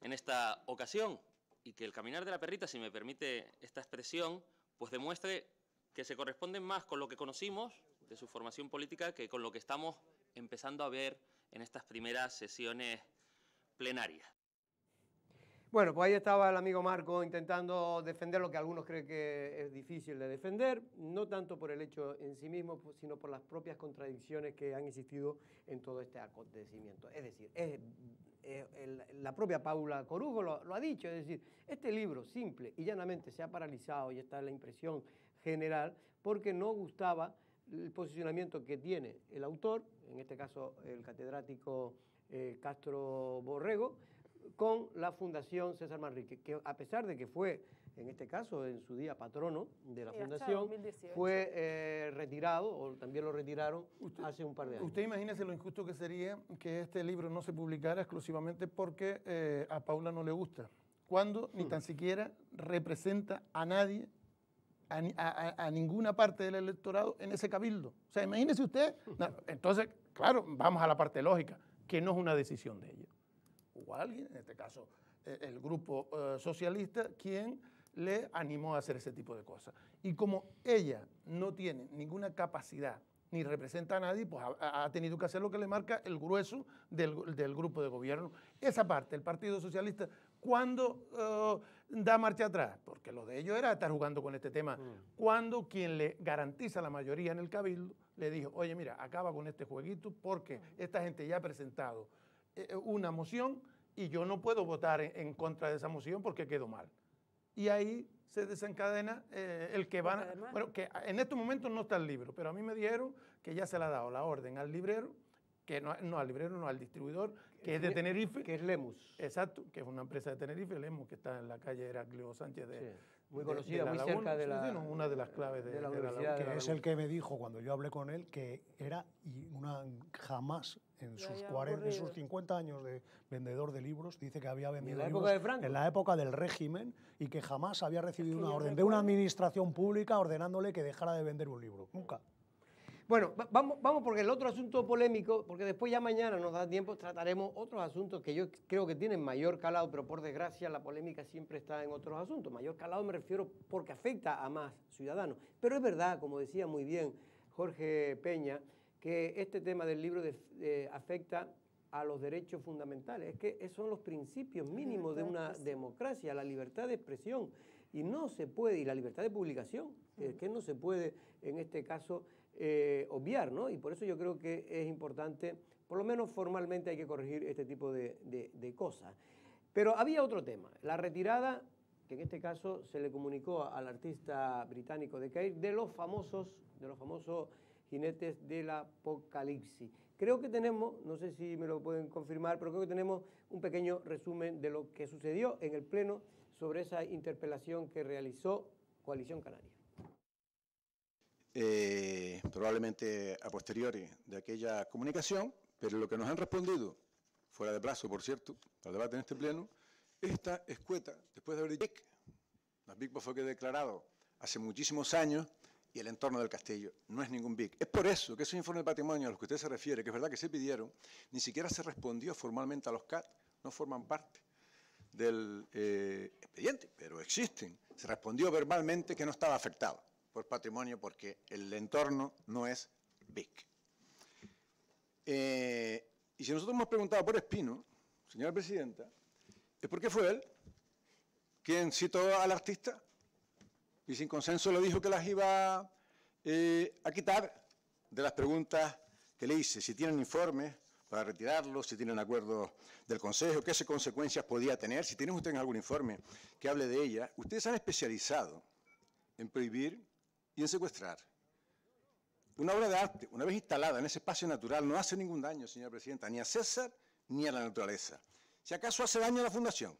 Speaker 11: en esta ocasión y que el caminar de la perrita, si me permite esta expresión, pues demuestre que se corresponden más con lo que conocimos de su formación política que con lo que estamos empezando a ver en estas primeras sesiones plenarias.
Speaker 1: Bueno, pues ahí estaba el amigo Marco intentando defender lo que algunos creen que es difícil de defender, no tanto por el hecho en sí mismo, sino por las propias contradicciones que han existido en todo este acontecimiento. Es decir, la propia Paula Corujo lo ha dicho, es decir, este libro simple y llanamente se ha paralizado y está la impresión general porque no gustaba el posicionamiento que tiene el autor, en este caso el catedrático Castro Borrego, con la Fundación César Manrique, que a pesar de que fue, en este caso, en su día patrono de la Fundación, fue retirado, o también lo retiraron hace un par de años.
Speaker 2: Usted imagínese lo injusto que sería que este libro no se publicara exclusivamente porque a Paula no le gusta, cuando ni tan siquiera representa a nadie, a ninguna parte del electorado en ese cabildo. O sea, imagínese usted, entonces, claro, vamos a la parte lógica, que no es una decisión de ella. Hubo alguien, en este caso el grupo socialista, quien le animó a hacer ese tipo de cosas. Y como ella no tiene ninguna capacidad ni representa a nadie, pues ha tenido que hacer lo que le marca el grueso del grupo de gobierno. Esa parte, el Partido Socialista, ¿cuándo da marcha atrás? Porque lo de ellos era estar jugando con este tema. Cuando quien le garantiza la mayoría en el cabildo le dijo, oye, mira, acaba con este jueguito porque esta gente ya ha presentado una moción y yo no puedo votar en contra de esa moción porque quedó mal. Y ahí se desencadena el que van... Bueno, que en estos momentos no está el libro, pero a mí me dijeron que ya se le ha dado la orden al librero que no al librero, no al distribuidor, que es de Tenerife.
Speaker 1: Que es Lemus.
Speaker 2: Exacto, que es una empresa de Tenerife, Lemus, que está en la calle Heraclio Sánchez
Speaker 1: muy conocida,
Speaker 2: de
Speaker 1: muy
Speaker 2: Laguna,
Speaker 1: cerca de la...
Speaker 2: una de las claves de la
Speaker 1: Universidad
Speaker 2: Laguna.
Speaker 4: Que es el que me dijo cuando yo hablé con él que era jamás en sus 50 años de vendedor de libros, dice que había vendido
Speaker 1: ¿En la
Speaker 4: libros
Speaker 1: época de Franco?
Speaker 4: en la época del régimen y que jamás había recibido una orden de una administración pública ordenándole que dejara de vender un libro. Nunca.
Speaker 1: Bueno, vamos porque el otro asunto polémico, porque después ya mañana nos da tiempo, trataremos otros asuntos que yo creo que tienen mayor calado, pero por desgracia la polémica siempre está en otros asuntos. Mayor calado me refiero porque afecta a más ciudadanos. Pero es verdad, como decía muy bien Jorge Peña, que este tema del libro afecta a los derechos fundamentales. Es que esos son los principios mínimos de una democracia, la libertad de expresión. Y no se puede, y la libertad de publicación, que no se puede en este caso obviar, ¿no? Y por eso yo creo que es importante, por lo menos formalmente hay que corregir este tipo de cosas. Pero había otro tema, la retirada, que en este caso se le comunicó al artista británico de Keir, de los famosos jinetes del apocalipsis. Creo que tenemos, no sé si me lo pueden confirmar, pero creo que tenemos un pequeño resumen de lo que sucedió en el Pleno sobre esa interpelación que realizó Coalición Canaria.
Speaker 6: Probablemente a posteriori de aquella comunicación, pero lo que nos han respondido, fuera de plazo, por cierto, al debate en este pleno, esta escueta, después de haber dicho las BIC fue que declarado hace muchísimos años y el entorno del castillo no es ningún BIC. Es por eso que esos informes de patrimonio a los que usted se refiere, que es verdad que se pidieron, ni siquiera se respondió formalmente a los CAT, no forman parte del expediente, pero existen. Se respondió verbalmente que no estaba afectado por patrimonio porque el entorno no es BIC. Y si nosotros hemos preguntado por Espino, señora presidenta, es porque fue él quien citó al artista y sin consenso le dijo que las iba a quitar de las preguntas que le hice, si tienen informes para retirarlos, si tienen acuerdos del Consejo, qué consecuencias podía tener, si tienen ustedes algún informe que hable de ella. Ustedes se han especializado en prohibir y en secuestrar. Una obra de arte, una vez instalada en ese espacio natural, no hace ningún daño, señora presidenta, ni a César ni a la naturaleza. Si acaso hace daño a la Fundación,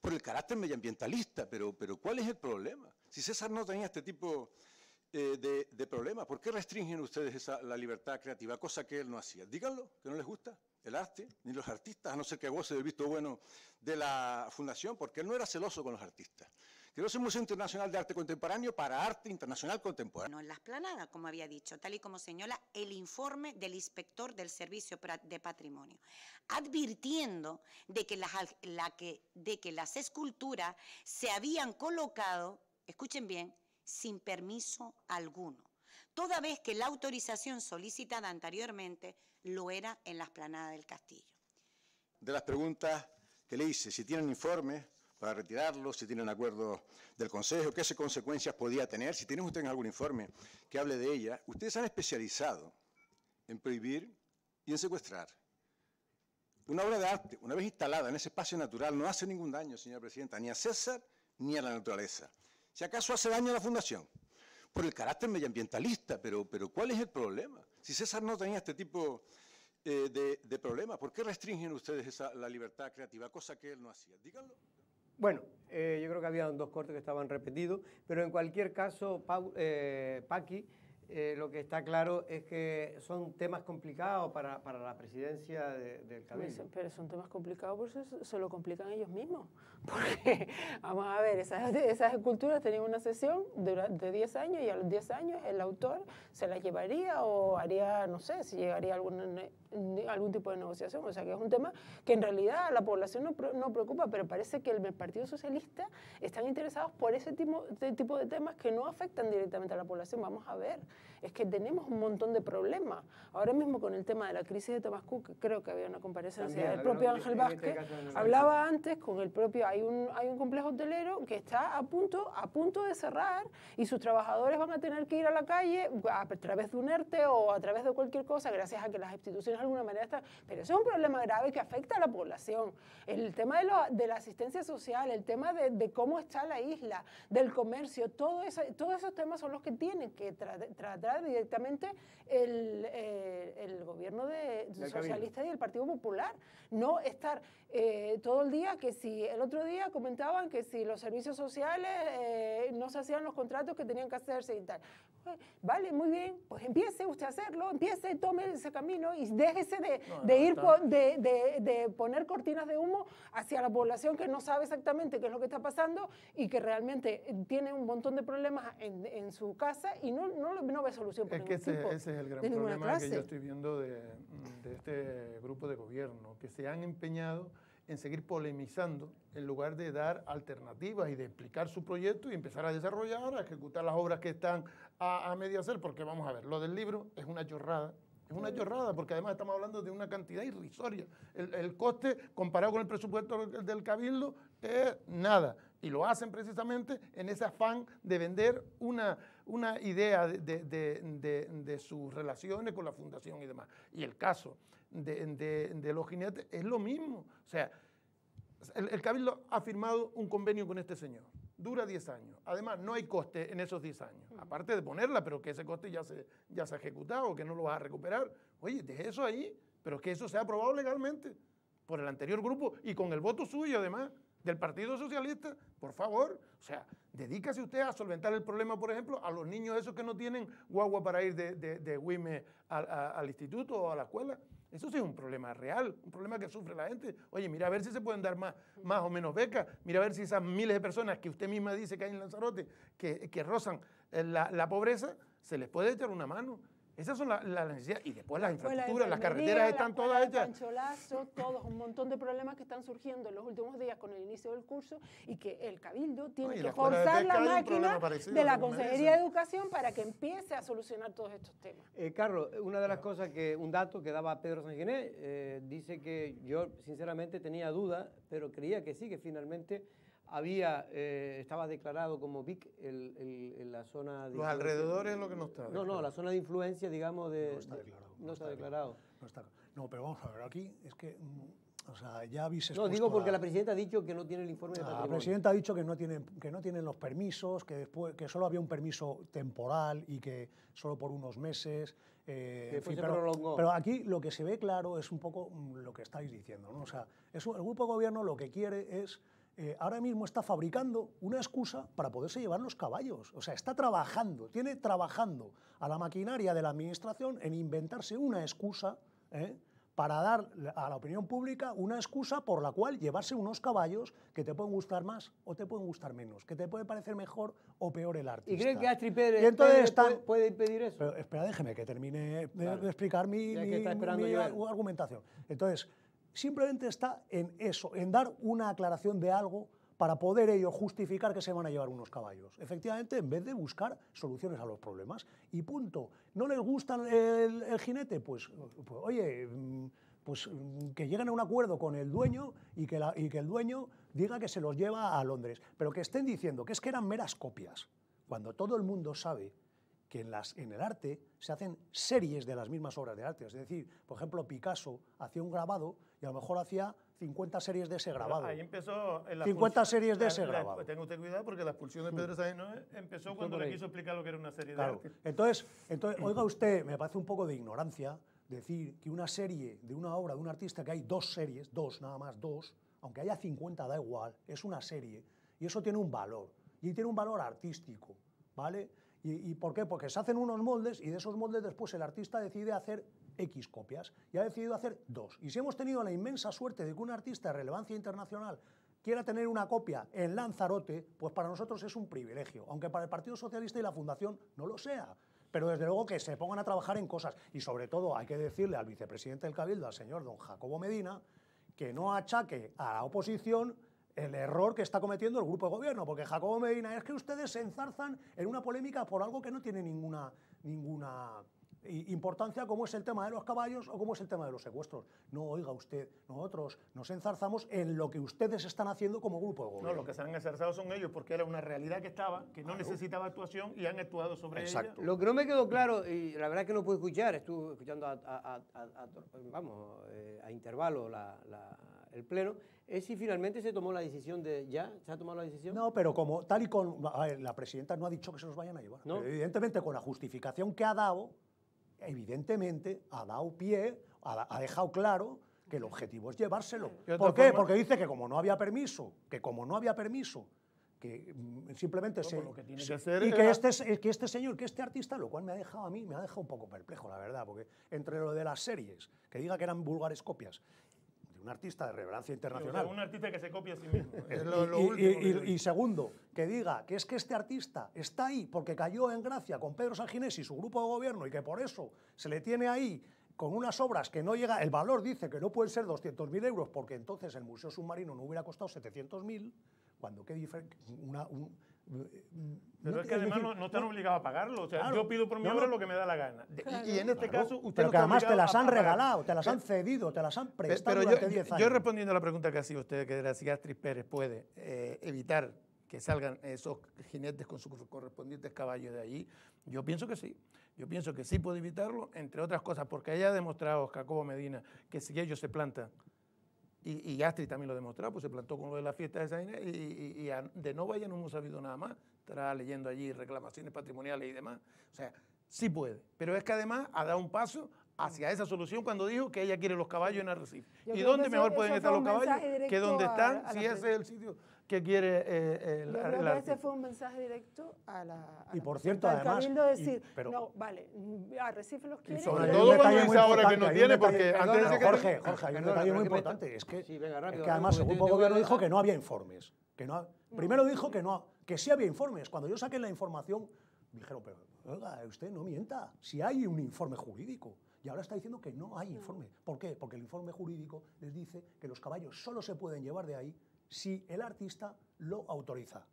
Speaker 6: por el carácter medioambientalista, pero ¿cuál es el problema? Si César no tenía este tipo de problemas, ¿por qué restringen ustedes la libertad creativa, cosa que él no hacía? Díganlo, que no les gusta el arte, ni los artistas, a no ser que goce del visto bueno de la Fundación, porque él no era celoso con los artistas. Creó ese Museo Internacional de Arte Contemporáneo para arte internacional contemporáneo.
Speaker 5: No en la explanada, como había dicho, tal y como señala el informe del inspector del Servicio de Patrimonio, advirtiendo de que las esculturas se habían colocado, escuchen bien, sin permiso alguno, toda vez que la autorización solicitada anteriormente lo era en la explanada del castillo.
Speaker 6: De las preguntas que le hice, si tienen informes para retirarlos, si tienen acuerdos del Consejo, qué consecuencias podía tener, si tienen ustedes algún informe que hable de ella. Ustedes se han especializado en prohibir y en secuestrar. Una obra de arte, una vez instalada en ese espacio natural, no hace ningún daño, señora presidenta, ni a César ni a la naturaleza. Si acaso hace daño a la Fundación, por el carácter medioambientalista, pero ¿cuál es el problema? Si César no tenía este tipo de problemas, ¿por qué restringen ustedes la libertad creativa, cosa que él no hacía? Díganlo.
Speaker 1: Bueno, yo creo que había dos cortes que estaban repetidos, pero en cualquier caso, Paqui, lo que está claro es que son temas complicados para la presidencia del Cabildo.
Speaker 3: Pero son temas complicados, por eso se lo complican ellos mismos. Porque, vamos a ver, esas esculturas tenían una sesión de 10 años y a los 10 años el autor se las llevaría o haría, no sé, si llegaría a algún tipo de negociación. O sea que es un tema que en realidad a la población no preocupa, pero parece que el Partido Socialista están interesados por ese tipo de temas que no afectan directamente a la población. Vamos a ver, es que tenemos un montón de problemas. Ahora mismo con el tema de la crisis de Tomás Cook, creo que había una comparecencia del propio Ángel Vázquez, hablaba antes con el propio, hay un complejo hotelero que está a punto de cerrar y sus trabajadores van a tener que ir a la calle a través de un ERTE o a través de cualquier cosa, gracias a que las instituciones de alguna manera están... Pero eso es un problema grave que afecta a la población. El tema de la asistencia social, el tema de cómo está la isla, del comercio, todos esos temas son los que tienen que tratar atrás directamente el gobierno socialista y el Partido Popular. No estar todo el día, que si el otro día comentaban que si los servicios sociales no se hacían los contratos que tenían que hacerse y tal. Vale, muy bien, pues empiece usted a hacerlo, empiece, tome ese camino y déjese de poner cortinas de humo hacia la población que no sabe exactamente qué es lo que está pasando y que realmente tiene un montón de problemas en su casa y no ve solución por ningún tipo.
Speaker 2: Ese es el gran problema que yo estoy viendo de este grupo de gobierno, que se han empeñado en seguir polemizando en lugar de dar alternativas y de explicar su proyecto y empezar a desarrollar, a ejecutar las obras que están a medio hacer, porque vamos a ver, lo del libro es una chorrada. Es una chorrada, porque además estamos hablando de una cantidad irrisoria. El coste, comparado con el presupuesto del Cabildo, es nada. Y lo hacen precisamente en ese afán de vender una idea de sus relaciones con la Fundación y demás. Y el caso de los jinetes es lo mismo. O sea, el Cabildo ha firmado un convenio con este señor. Dura 10 años. Además, no hay coste en esos 10 años. Aparte de ponerla, pero que ese coste ya se ha ejecutado, que no lo vas a recuperar. Oye, deje eso ahí, pero que eso se ha aprobado legalmente por el anterior grupo y con el voto suyo, además, del Partido Socialista. Por favor, o sea, dedícase usted a solventar el problema, por ejemplo, a los niños esos que no tienen guagua para ir de Güime al instituto o a la escuela. Eso sí es un problema real, un problema que sufre la gente. Oye, mira a ver si se pueden dar más o menos becas, mira a ver si esas miles de personas que usted misma dice que hay en Lanzarote, que rozan la pobreza, se les puede echar una mano. Esas son las necesidades. Y después las infraestructuras, las carreteras están todas hechas.
Speaker 3: Pancholazo, todos un montón de problemas que están surgiendo en los últimos días con el inicio del curso y que el Cabildo tiene que forzar la máquina de la Consejería de Educación para que empiece a solucionar todos estos temas.
Speaker 1: Carlos, una de las cosas un dato que daba Pedro Sanguiné, dice que yo sinceramente tenía dudas, pero creía que sí, que finalmente estaba declarado como BIC en la zona de...
Speaker 2: Los alrededores es lo que no está declarado.
Speaker 1: No, la zona de influencia, digamos,
Speaker 4: no está declarado. No, pero vamos a ver, aquí es que... O sea, ya habéis
Speaker 1: expuesto... No, digo porque la presidenta ha dicho que no tiene el informe de patrimonio.
Speaker 4: La presidenta ha dicho que no tienen los permisos, que solo había un permiso temporal y que solo por unos meses... pero aquí lo que se ve claro es un poco lo que estáis diciendo, ¿no? O sea, el grupo de gobierno lo que quiere es... ahora mismo está fabricando una excusa para poderse llevar los caballos. O sea, tiene trabajando a la maquinaria de la administración en inventarse una excusa para dar a la opinión pública una excusa por la cual llevarse unos caballos que te pueden gustar más o te pueden gustar menos, que te puede parecer mejor o peor el artista.
Speaker 1: ¿Y creen que Astrid Pérez puede impedir eso?
Speaker 4: Pero espera, déjeme que termine de explicar mi argumentación. Entonces, simplemente está en eso, en dar una aclaración de algo para poder ellos justificar que se van a llevar unos caballos. Efectivamente, en vez de buscar soluciones a los problemas. Y punto. ¿No les gusta el jinete? Pues oye, pues que lleguen a un acuerdo con el dueño y que el dueño diga que se los lleva a Londres. Pero que estén diciendo que es que eran meras copias, cuando todo el mundo sabe que en el arte se hacen series de las mismas obras de arte. Es decir, por ejemplo, Picasso hacía un grabado y a lo mejor hacía 50 series de ese grabado.
Speaker 2: Ahí empezó...
Speaker 4: 50 series de ese grabado.
Speaker 2: Tenga usted cuidado porque la expulsión de Pedro Sáenz empezó cuando le quiso explicar lo que era una serie de arte.
Speaker 4: Entonces, oiga usted, me parece un poco de ignorancia decir que una serie de una obra de un artista, que hay 2 series, 2, nada más 2, aunque haya 50 da igual, es una serie y eso tiene un valor, y tiene un valor artístico, ¿vale? ¿Y por qué? Porque se hacen unos moldes y de esos moldes después el artista decide hacer X copias y ha decidido hacer 2. Y si hemos tenido la inmensa suerte de que un artista de relevancia internacional quiera tener una copia en Lanzarote, pues para nosotros es un privilegio, aunque para el Partido Socialista y la Fundación no lo sea. Pero desde luego que se pongan a trabajar en cosas y sobre todo hay que decirle al vicepresidente del Cabildo, al señor don Jacobo Medina, que no achaque a la oposición el error que está cometiendo el grupo de gobierno, porque Jacobo Medina, es que ustedes se enzarzan en una polémica por algo que no tiene ninguna importancia, como es el tema de los caballos o como es el tema de los secuestros. No, oiga usted, nosotros nos enzarzamos en lo que ustedes están haciendo como grupo de gobierno.
Speaker 2: No, los que se han enzarzado son ellos, porque era una realidad que estaba, que no necesitaba actuación y han actuado sobre ella.
Speaker 1: Lo que no me quedó claro, y la verdad es que no pude escuchar, estuve escuchando a intervalo el Pleno, es si finalmente se tomó la decisión ¿ya? ¿Se ha tomado la decisión?
Speaker 4: No, pero como tal y con... A ver, la presidenta no ha dicho que se los vayan a llevar.
Speaker 1: ¿No?
Speaker 4: Evidentemente, con la justificación que ha dado, evidentemente ha dado pie, ha dejado claro que el objetivo es llevárselo. ¿Por qué? Porque dice que como no había permiso, que simplemente
Speaker 2: lo que tiene que hacer
Speaker 4: y que este señor, que este artista, lo cual me ha dejado un poco perplejo, la verdad, porque entre lo de las series, que diga que eran vulgares copias, de un artista de relevancia internacional.
Speaker 2: O sea, un artista que se copia a sí mismo. Es
Speaker 4: y segundo, que diga que es que este artista está ahí porque cayó en gracia con Pedro Sanginés y su grupo de gobierno y que por eso se le tiene ahí con unas obras que no llega, el valor dice que no pueden ser 200.000 euros porque entonces el Museo Submarino no hubiera costado 700.000, cuando qué diferencia...
Speaker 2: Pero es que además no están obligados a pagarlo. O sea,
Speaker 4: claro,
Speaker 2: yo pido por mi obra lo que me da la gana. Y en este caso, usted
Speaker 4: pero
Speaker 2: no
Speaker 4: que
Speaker 2: está
Speaker 4: además te las han
Speaker 2: obligado a
Speaker 4: regalado, te las han cedido, te las han prestado
Speaker 2: pero
Speaker 4: durante 10 años.
Speaker 2: Yo respondiendo a la pregunta que hacía usted, que era si Astrid Pérez puede evitar que salgan esos jinetes con sus correspondientes caballos de allí, yo pienso que sí. Yo pienso que sí puede evitarlo, entre otras cosas, porque ella ha demostrado, Jacobo Medina, que si ellos se plantan, y Astrid también lo ha demostrado, pues se plantó con lo de la fiesta de San Inés, y de Nova ya no hemos sabido nada más. Estará leyendo allí reclamaciones patrimoniales y demás. O sea, sí puede. Pero es que además ha dado un paso hacia esa solución cuando dijo que ella quiere los caballos en Arrecife. ¿Y dónde mejor pueden estar los caballos que donde están, si ese es el sitio que quiere el
Speaker 3: ese fue un mensaje directo a la
Speaker 4: y por cierto,
Speaker 3: al
Speaker 4: además,
Speaker 3: Cabildo decir, no, vale, Arrecife los quiere.
Speaker 2: Sobre todo cuando dice ahora que no tiene, porque antes de que...
Speaker 4: Jorge, hay un detalle muy importante, es que además el grupo de gobierno dijo que no había informes. Primero dijo que sí había informes. Cuando yo saqué la información, dijeron, pero oiga, usted no mienta, si hay un informe jurídico. Y ahora está diciendo que no hay informe. ¿Por qué? Porque el informe jurídico les dice que los caballos solo se pueden llevar de ahí si el artista lo autoriza.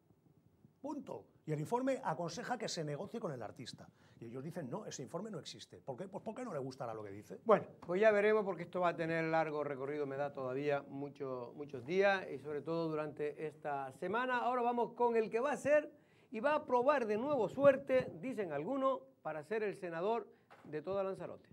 Speaker 4: Punto. Y el informe aconseja que se negocie con el artista. Y ellos dicen, no, ese informe no existe. ¿Por qué? Pues porque no le gustará lo que dice.
Speaker 1: Bueno, pues ya veremos porque esto va a tener largo recorrido, me da todavía muchos días y sobre todo durante esta semana. Ahora vamos con el que va a ser y va a probar de nuevo suerte, dicen algunos, para ser el senador de toda Lanzarote.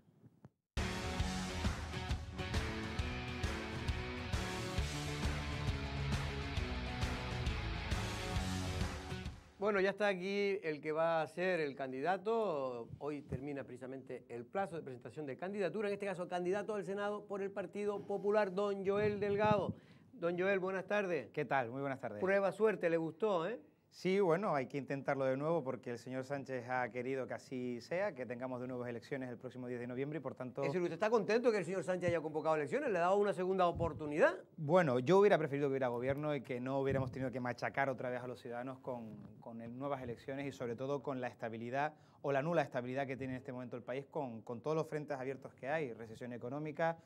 Speaker 1: Bueno, ya está aquí el que va a ser el candidato. Hoy termina precisamente el plazo de presentación de candidatura, en este caso candidato al Senado por el Partido Popular, don Joel Delgado. Don Joel, buenas tardes.
Speaker 12: ¿Qué tal? Muy buenas tardes.
Speaker 1: Prueba suerte, ¿le gustó, eh?
Speaker 12: Sí, bueno, hay que intentarlo de nuevo porque el señor Sánchez ha querido que así sea, que tengamos de nuevo elecciones el próximo 10 de noviembre y por tanto...
Speaker 1: Es decir, ¿usted está contento que el señor Sánchez haya convocado elecciones? ¿Le ha dado una segunda oportunidad?
Speaker 12: Bueno, yo hubiera preferido que hubiera gobierno y que no hubiéramos tenido que machacar otra vez a los ciudadanos con nuevas elecciones y sobre todo con la estabilidad o la nula estabilidad que tiene en este momento el país con todos los frentes abiertos que hay, recesión económica,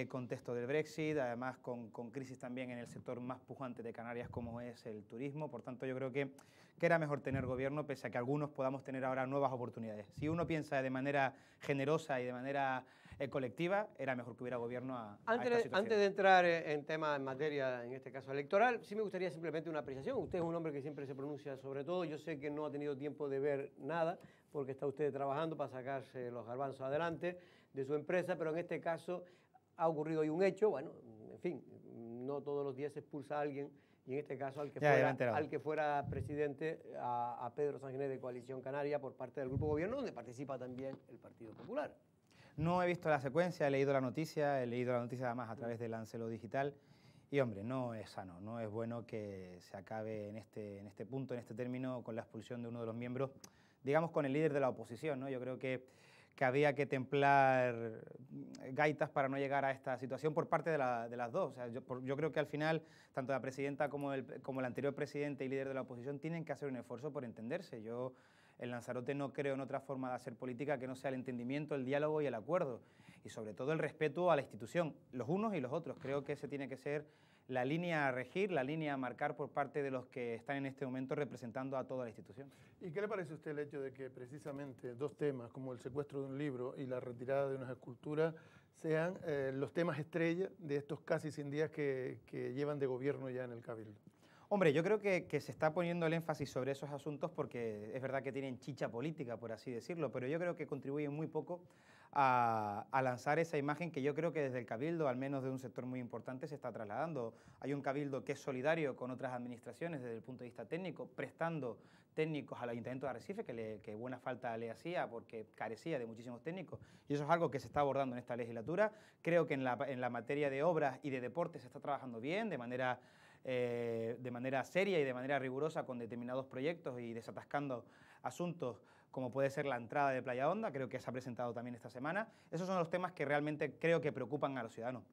Speaker 12: contexto del Brexit, además con crisis también en el sector más pujante de Canarias como es el turismo. Por tanto, yo creo que era mejor tener gobierno pese a que algunos podamos tener ahora nuevas oportunidades. Si uno piensa de manera generosa y de manera colectiva, era mejor que hubiera gobierno a esta situación.
Speaker 1: Antes de entrar en temas en materia, en este caso electoral, sí me gustaría simplemente una apreciación. Usted es un hombre que siempre se pronuncia sobre todo. Yo sé que no ha tenido tiempo de ver nada porque está usted trabajando para sacarse los garbanzos adelante de su empresa, pero en este caso ha ocurrido hoy un hecho, bueno, en fin, no todos los días se expulsa a alguien, y en este caso al que fuera presidente, a Pedro Sanginés de Coalición Canaria por parte del Grupo Gobierno, donde participa también el Partido Popular.
Speaker 12: No he visto la secuencia, he leído la noticia además a través del Lancelo Digital, y hombre, no es sano, no es bueno que se acabe en este punto, en este término, con la expulsión de uno de los miembros, digamos con el líder de la oposición, ¿no? Yo creo que había que templar gaitas para no llegar a esta situación por parte de las dos. O sea, yo creo que al final, tanto la presidenta como el anterior presidente y líder de la oposición tienen que hacer un esfuerzo por entenderse. Yo en Lanzarote no creo en otra forma de hacer política que no sea el entendimiento, el diálogo y el acuerdo. Y sobre todo el respeto a la institución, los unos y los otros. Creo que ese tiene que ser la línea a regir, la línea a marcar por parte de los que están en este momento representando a toda la institución.
Speaker 2: ¿Y qué le parece a usted el hecho de que precisamente dos temas como el secuestro de un libro y la retirada de unas esculturas sean los temas estrella de estos casi 100 días que llevan de gobierno ya en el Cabildo?
Speaker 12: Hombre, yo creo que se está poniendo el énfasis sobre esos asuntos porque es verdad que tienen chicha política, por así decirlo, pero yo creo que contribuyen muy poco a lanzar esa imagen que yo creo que desde el Cabildo, al menos de un sector muy importante, se está trasladando. Hay un Cabildo que es solidario con otras administraciones desde el punto de vista técnico, prestando técnicos al Ayuntamiento de Arrecife, que buena falta le hacía porque carecía de muchísimos técnicos, y eso es algo que se está abordando en esta legislatura. Creo que en la materia de obras y de deportes se está trabajando bien, de manera seria y de manera rigurosa con determinados proyectos y desatascando asuntos como puede ser la entrada de Playa Honda, creo que se ha presentado también esta semana. Esos son los temas que realmente creo que preocupan a los ciudadanos.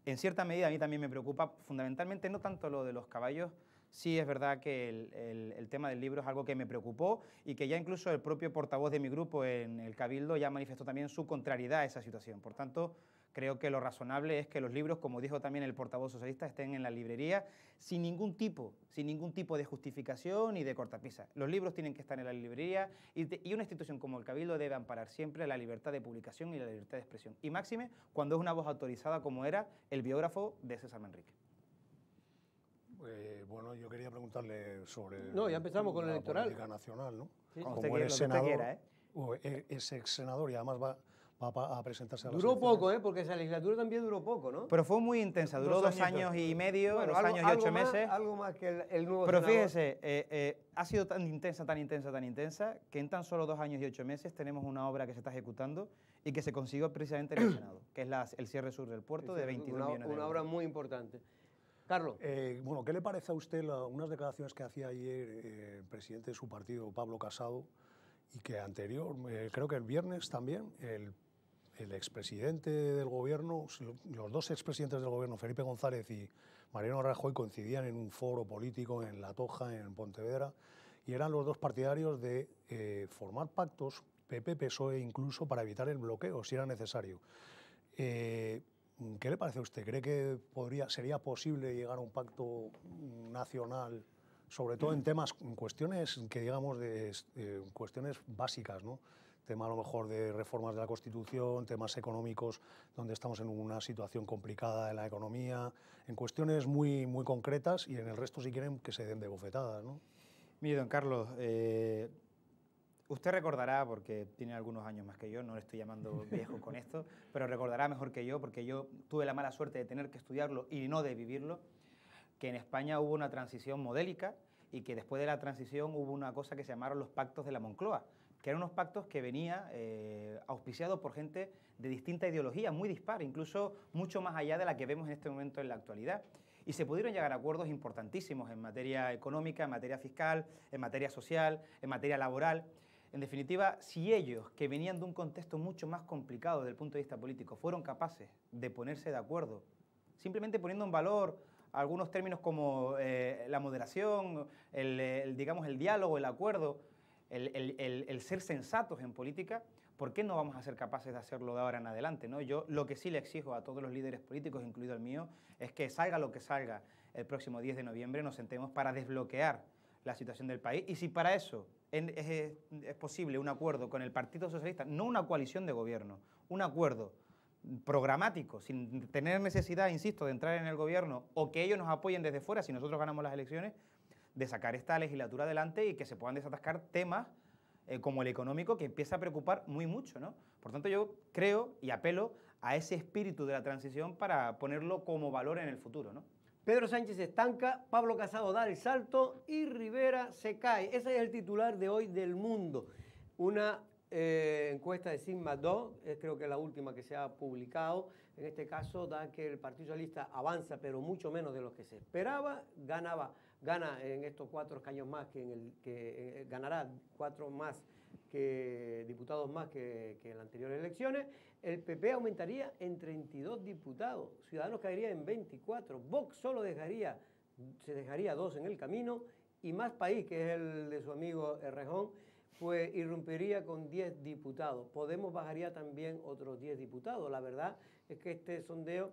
Speaker 12: En cierta medida a mí también me preocupa fundamentalmente no tanto lo de los caballos, sí es verdad que el tema del libro es algo que me preocupó y que ya incluso el propio portavoz de mi grupo en el Cabildo ya manifestó también su contrariedad a esa situación. Por tanto, creo que lo razonable es que los libros, como dijo también el portavoz socialista, estén en la librería sin ningún tipo de justificación y de cortapisa. Los libros tienen que estar en la librería y una institución como el Cabildo debe amparar siempre la libertad de publicación y la libertad de expresión. Y máxime cuando es una voz autorizada como era el biógrafo de César Manrique.
Speaker 4: Bueno, yo quería preguntarle sobre
Speaker 1: no, ya empezamos con el electoral.
Speaker 4: Política nacional, ¿no?
Speaker 1: Sí.
Speaker 4: Como eres senador, es ex senador y además va a presentarse a las
Speaker 1: Duró
Speaker 4: elecciones.
Speaker 1: poco, porque esa legislatura también duró poco, ¿no?
Speaker 12: Pero fue muy intensa, duró 2 años y medio,
Speaker 1: bueno,
Speaker 12: 2 años y 8 meses.
Speaker 1: Algo más que el nuevo
Speaker 12: Pero
Speaker 1: senador.
Speaker 12: fíjese, ha sido tan intensa, que en tan solo 2 años y 8 meses tenemos una obra que se está ejecutando y que se consiguió precisamente en el Senado, que es el cierre sur del puerto de 22 millones de euros.
Speaker 1: Una obra muy importante. Carlos.
Speaker 4: Bueno, ¿qué le parece a usted unas declaraciones que hacía ayer el presidente de su partido, Pablo Casado, y que anterior, creo que el viernes también, el expresidente del gobierno, los 2 expresidentes del gobierno, Felipe González y Mariano Rajoy, coincidían en un foro político en La Toja, en Pontevedra, y eran los 2 partidarios de formar pactos, PP-PSOE incluso, para evitar el bloqueo, si era necesario. ¿Qué le parece a usted? ¿Cree que sería posible llegar a un pacto nacional, sobre todo en cuestiones que digamos cuestiones básicas, ¿no? Tema a lo mejor de reformas de la Constitución, temas económicos, donde estamos en una situación complicada en la economía, en cuestiones muy, muy concretas, y en el resto, si quieren, que se den de bofetadas, ¿no?
Speaker 12: Mire, don Carlos, usted recordará, porque tiene algunos años más que yo, no le estoy llamando viejo con esto, pero recordará mejor que yo, porque yo tuve la mala suerte de tener que estudiarlo y no de vivirlo, que en España hubo una transición modélica y que después de la transición hubo una cosa que se llamaron los pactos de la Moncloa, que eran unos pactos que venía auspiciados por gente de distinta ideología, muy dispar, incluso mucho más allá de la que vemos en este momento en la actualidad. Y se pudieron llegar a acuerdos importantísimos en materia económica, en materia fiscal, en materia social, en materia laboral. En definitiva, si ellos, que venían de un contexto mucho más complicado desde el punto de vista político, fueron capaces de ponerse de acuerdo, simplemente poniendo en valor algunos términos como la moderación, digamos, el diálogo, el acuerdo, el ser sensatos en política, ¿por qué no vamos a ser capaces de hacerlo de ahora en adelante, ¿no? Yo lo que sí le exijo a todos los líderes políticos, incluido el mío, es que salga lo que salga el próximo 10 de noviembre, nos sentemos para desbloquear la situación del país, y si para eso es posible un acuerdo con el Partido Socialista, no una coalición de gobierno, un acuerdo programático, sin tener necesidad, insisto, de entrar en el gobierno o que ellos nos apoyen desde fuera si nosotros ganamos las elecciones, de sacar esta legislatura adelante y que se puedan desatascar temas como el económico, que empieza a preocupar muy mucho, ¿no? Por tanto, yo creo y apelo a ese espíritu de la transición para ponerlo como valor en el futuro, ¿no?
Speaker 1: Pedro Sánchez se estanca, Pablo Casado da el salto y Rivera se cae. Ese es el titular de hoy del Mundo. Una encuesta de Sigma 2, es creo que la última que se ha publicado. En este caso da que el Partido Socialista avanza, pero mucho menos de lo que se esperaba. Gana en estos 4 escaños más, ganará 4 más diputados más que en las anteriores elecciones. El PP aumentaría en 32 diputados, Ciudadanos caería en 24, Vox solo se dejaría 2 en el camino, y Más País, que es el de su amigo Errejón, pues irrumpiría con 10 diputados. Podemos bajaría también otros 10 diputados. La verdad es que este sondeo,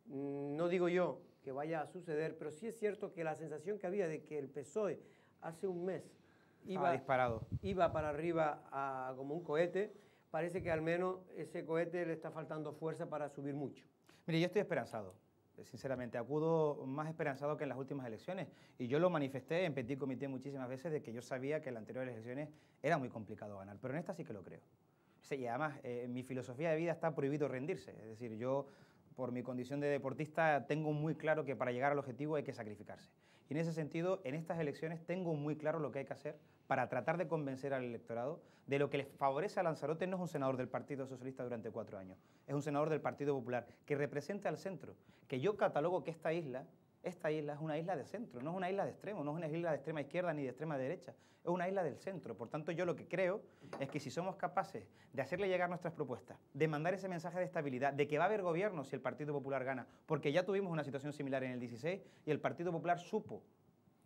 Speaker 1: no digo yo que vaya a suceder, pero sí es cierto que la sensación que había de que el PSOE hace un mes iba para arriba como un cohete, parece que al menos ese cohete le está faltando fuerza para subir mucho.
Speaker 12: Mire, yo estoy esperanzado. sinceramente, acudo más esperanzado que en las últimas elecciones. Y yo lo manifesté en Petit Comité muchísimas veces de que yo sabía que en las anteriores elecciones era muy complicado ganar, pero en esta sí que lo creo. Sí, y además, mi filosofía de vida está prohibido rendirse. Es decir, yo, por mi condición de deportista, tengo muy claro que para llegar al objetivo hay que sacrificarse. Y en ese sentido, en estas elecciones tengo muy claro lo que hay que hacer para tratar de convencer al electorado de lo que les favorece a Lanzarote. No es un senador del Partido Socialista durante 4 años, es un senador del Partido Popular que representa al centro, que yo catalogo que esta isla es una isla de centro, no es una isla de extremo, no es una isla de extrema izquierda ni de extrema derecha, es una isla del centro. Por tanto, yo lo que creo es que si somos capaces de hacerle llegar nuestras propuestas, de mandar ese mensaje de estabilidad, de que va a haber gobierno si el Partido Popular gana, porque ya tuvimos una situación similar en el 16 y el Partido Popular supo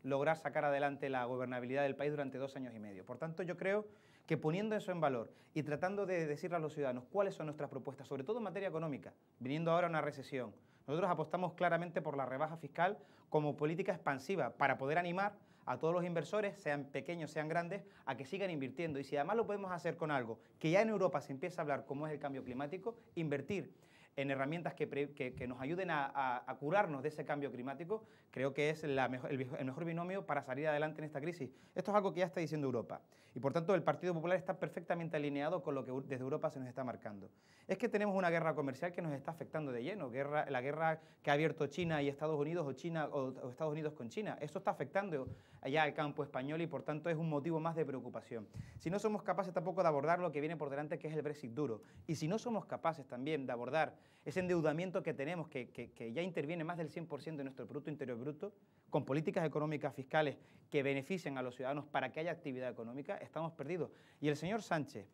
Speaker 12: lograr sacar adelante la gobernabilidad del país durante 2 años y medio. Por tanto, yo creo que poniendo eso en valor y tratando de decirle a los ciudadanos cuáles son nuestras propuestas, sobre todo en materia económica, viniendo ahora una recesión, nosotros apostamos claramente por la rebaja fiscal como política expansiva para poder animar a todos los inversores, sean pequeños, sean grandes, a que sigan invirtiendo. Y si además lo podemos hacer con algo que ya en Europa se empieza a hablar, como es el cambio climático, invertir en herramientas que nos ayuden a curarnos de ese cambio climático, creo que es el mejor binomio para salir adelante en esta crisis. Esto es algo que ya está diciendo Europa y por tanto el Partido Popular está perfectamente alineado con lo que desde Europa se nos está marcando. Es que tenemos una guerra comercial que nos está afectando de lleno, la guerra que ha abierto China y Estados Unidos o Estados Unidos con China. Eso está afectando allá al campo español y por tanto es un motivo más de preocupación. Si no somos capaces tampoco de abordar lo que viene por delante, que es el Brexit duro, y si no somos capaces también de abordar ese endeudamiento que tenemos, que ya interviene más del 100% de nuestro Producto Interior Bruto, con políticas económicas fiscales que beneficien a los ciudadanos para que haya actividad económica, estamos perdidos. Y el señor Sánchez,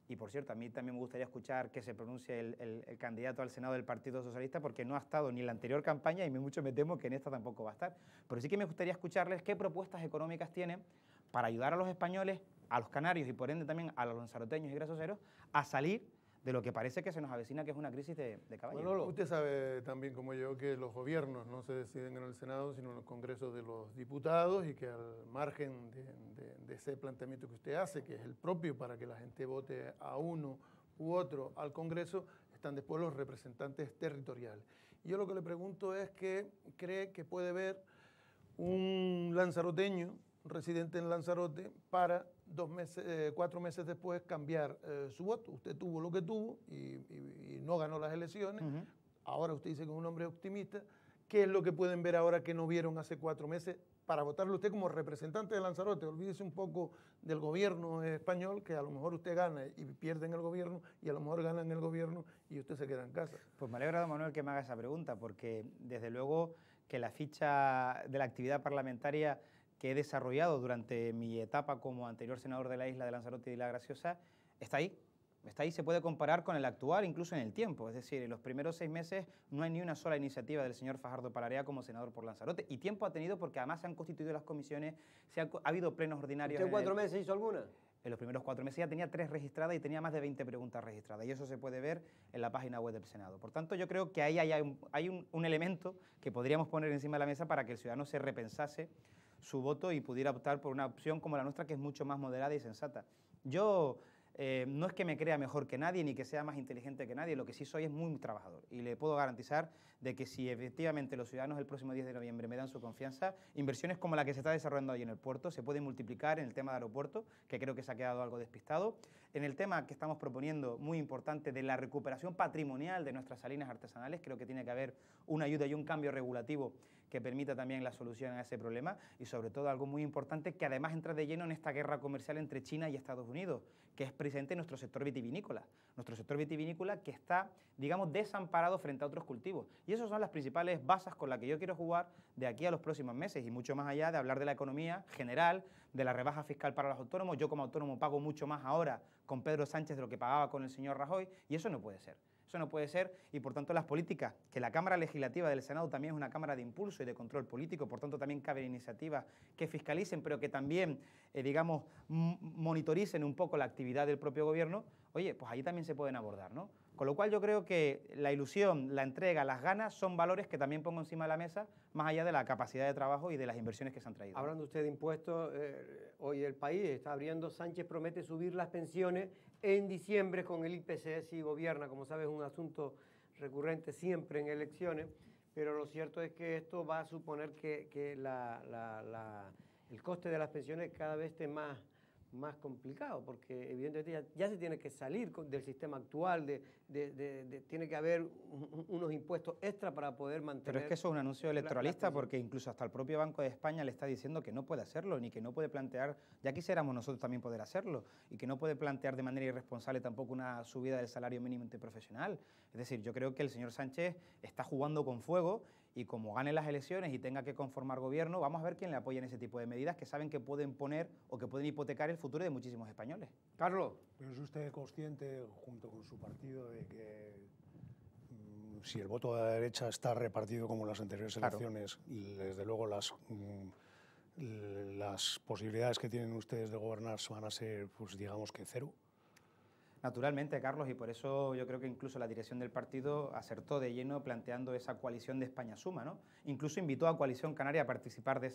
Speaker 12: y por cierto, a mí también me gustaría escuchar que se pronuncie el candidato al Senado del Partido Socialista, porque no ha estado ni en la anterior campaña y mucho me temo que en esta tampoco va a estar. Pero sí que me gustaría escucharles qué propuestas económicas tienen para ayudar a los españoles, a los canarios y por ende también a los lanzaroteños y grasoseros a salir de lo que parece que se nos avecina, que es una crisis de caballo.
Speaker 2: Bueno, usted sabe también como yo que los gobiernos no se deciden en el Senado, sino en los congresos de los diputados y que al margen de ese planteamiento que usted hace, que es el propio para que la gente vote a uno u otro al Congreso, están después los representantes territoriales. Y yo lo que le pregunto es que cree que puede haber un lanzaroteño, un residente en Lanzarote, para 4 meses después cambiar su voto. Usted tuvo lo que tuvo y no ganó las elecciones. Ahora usted dice que es un hombre optimista. ¿Qué es lo que pueden ver ahora que no vieron hace 4 meses para votarle usted como representante de Lanzarote? Olvídese un poco del gobierno español, que a lo mejor usted gana y pierde en el gobierno, y a lo mejor gana en el gobierno y usted se queda en casa.
Speaker 12: Pues me alegra, don Manuel, que me haga esa pregunta, porque desde luego que la ficha de la actividad parlamentaria que he desarrollado durante mi etapa como anterior senador de la isla de Lanzarote y La Graciosa, está ahí, se puede comparar con el actual, incluso en el tiempo. Es decir, en los primeros 6 meses no hay ni una sola iniciativa del señor Fajardo Palarea como senador por Lanzarote, y tiempo ha tenido porque además se han constituido las comisiones, ha habido plenos ordinarios.
Speaker 1: ¿Usted en 4 meses hizo alguna?
Speaker 12: En los primeros 4 meses ya tenía 3 registradas y tenía más de 20 preguntas registradas, y eso se puede ver en la página web del Senado. Por tanto, yo creo que ahí hay un elemento que podríamos poner encima de la mesa para que el ciudadano se repensase su voto y pudiera optar por una opción como la nuestra, que es mucho más moderada y sensata. Yo no es que me crea mejor que nadie ni que sea más inteligente que nadie, lo que sí soy es muy trabajador y le puedo garantizar de que si efectivamente los ciudadanos el próximo 10 de noviembre me dan su confianza, inversiones como la que se está desarrollando hoy en el puerto se pueden multiplicar en el tema de aeropuerto, que creo que se ha quedado algo despistado, en el tema que estamos proponiendo, muy importante, de la recuperación patrimonial de nuestras salinas artesanales. Creo que tiene que haber una ayuda y un cambio regulativo que permita también la solución a ese problema, y sobre todo algo muy importante que además entra de lleno en esta guerra comercial entre China y Estados Unidos, que es precisamente nuestro sector vitivinícola que está, digamos, desamparado frente a otros cultivos. Y esas son las principales bases con las que yo quiero jugar de aquí a los próximos meses, y mucho más allá de hablar de la economía general, de la rebaja fiscal para los autónomos. Yo como autónomo pago mucho más ahora con Pedro Sánchez de lo que pagaba con el señor Rajoy, y eso no puede ser. Eso no puede ser, y por tanto las políticas, que la Cámara Legislativa del Senado también es una cámara de impulso y de control político, por tanto también caben iniciativas que fiscalicen, pero que también, digamos, monitoricen un poco la actividad del propio gobierno. Oye, pues ahí también se pueden abordar, ¿no? Con lo cual yo creo que la ilusión, la entrega, las ganas son valores que también pongo encima de la mesa, más allá de la capacidad de trabajo y de las inversiones que se han traído.
Speaker 1: Hablando usted de impuestos, hoy el país está abriendo, Sánchez promete subir las pensiones en diciembre con el IPC si gobierna. Como sabes, es un asunto recurrente siempre en elecciones, pero lo cierto es que esto va a suponer que el coste de las pensiones cada vez esté más complicado, porque evidentemente ya se tiene que salir del sistema actual, tiene que haber unos impuestos extra para poder mantener...
Speaker 12: Pero es que eso es un anuncio electoralista, porque incluso hasta el propio Banco de España le está diciendo que no puede hacerlo, ni que no puede plantear, ya quisiéramos nosotros también poder hacerlo, y que no puede plantear de manera irresponsable tampoco una subida del salario mínimo interprofesional. Es decir, yo creo que el señor Sánchez está jugando con fuego, y como gane las elecciones y tenga que conformar gobierno, vamos a ver quién le apoya en ese tipo de medidas que saben que pueden poner o que pueden hipotecar el futuro de muchísimos españoles.
Speaker 1: Carlos.
Speaker 4: ¿Pero es usted consciente, junto con su partido, de que si el voto de la derecha está repartido como en las anteriores elecciones, desde luego las posibilidades que tienen ustedes de gobernar van a ser, pues digamos que cero?
Speaker 12: Naturalmente, Carlos, y por eso yo creo que incluso la dirección del partido acertó de lleno planteando esa coalición de España Suma, ¿no? Incluso invitó a Coalición Canaria a participar de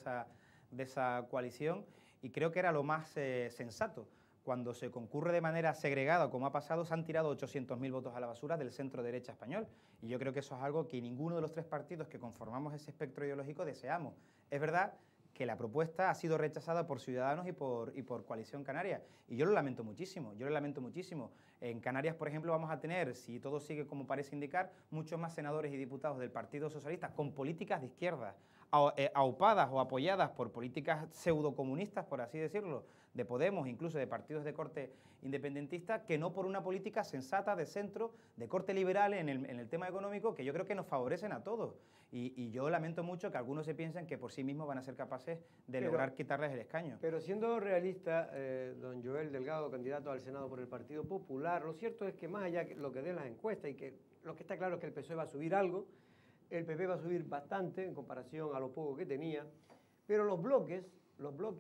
Speaker 12: esa coalición, y creo que era lo más sensato. Cuando se concurre de manera segregada, como ha pasado, se han tirado 800.000 votos a la basura del centro derecha español, y yo creo que eso es algo que ninguno de los tres partidos que conformamos ese espectro ideológico deseamos. Es verdad que la propuesta ha sido rechazada por Ciudadanos y por Coalición Canaria. Y yo lo lamento muchísimo, En Canarias, por ejemplo, vamos a tener, si todo sigue como parece indicar, muchos más senadores y diputados del Partido Socialista con políticas de izquierda, aupadas o apoyadas por políticas pseudocomunistas, por así decirlo, de Podemos, incluso de partidos de corte independentista, que no por una política sensata de centro, de corte liberal en el tema económico, que yo creo que nos favorecen a todos. Y yo lamento mucho que algunos se piensen que por sí mismos van a ser capaces de lograr quitarles el escaño.
Speaker 1: Pero siendo realista, don Joel Delgado, candidato al Senado por el Partido Popular, lo cierto es que más allá de lo que den las encuestas, y que lo que está claro es que el PSOE va a subir algo, el PP va a subir bastante en comparación a lo poco que tenía, pero los bloques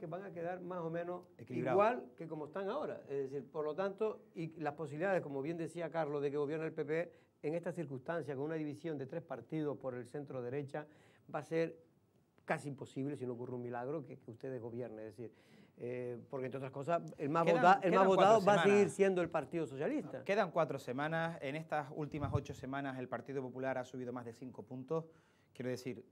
Speaker 1: van a quedar más o menos igual que como están ahora. Es decir, por lo tanto, y las posibilidades, como bien decía Carlos, de que gobierne el PP en estas circunstancias, con una división de 3 partidos por el centro derecha, va a ser casi imposible, si no ocurre un milagro, que ustedes gobiernen. Es decir, porque entre otras cosas, el más votado va a seguir siendo el Partido Socialista.
Speaker 12: Quedan 4 semanas. En estas últimas 8 semanas el Partido Popular ha subido más de 5 puntos. Quiero decir,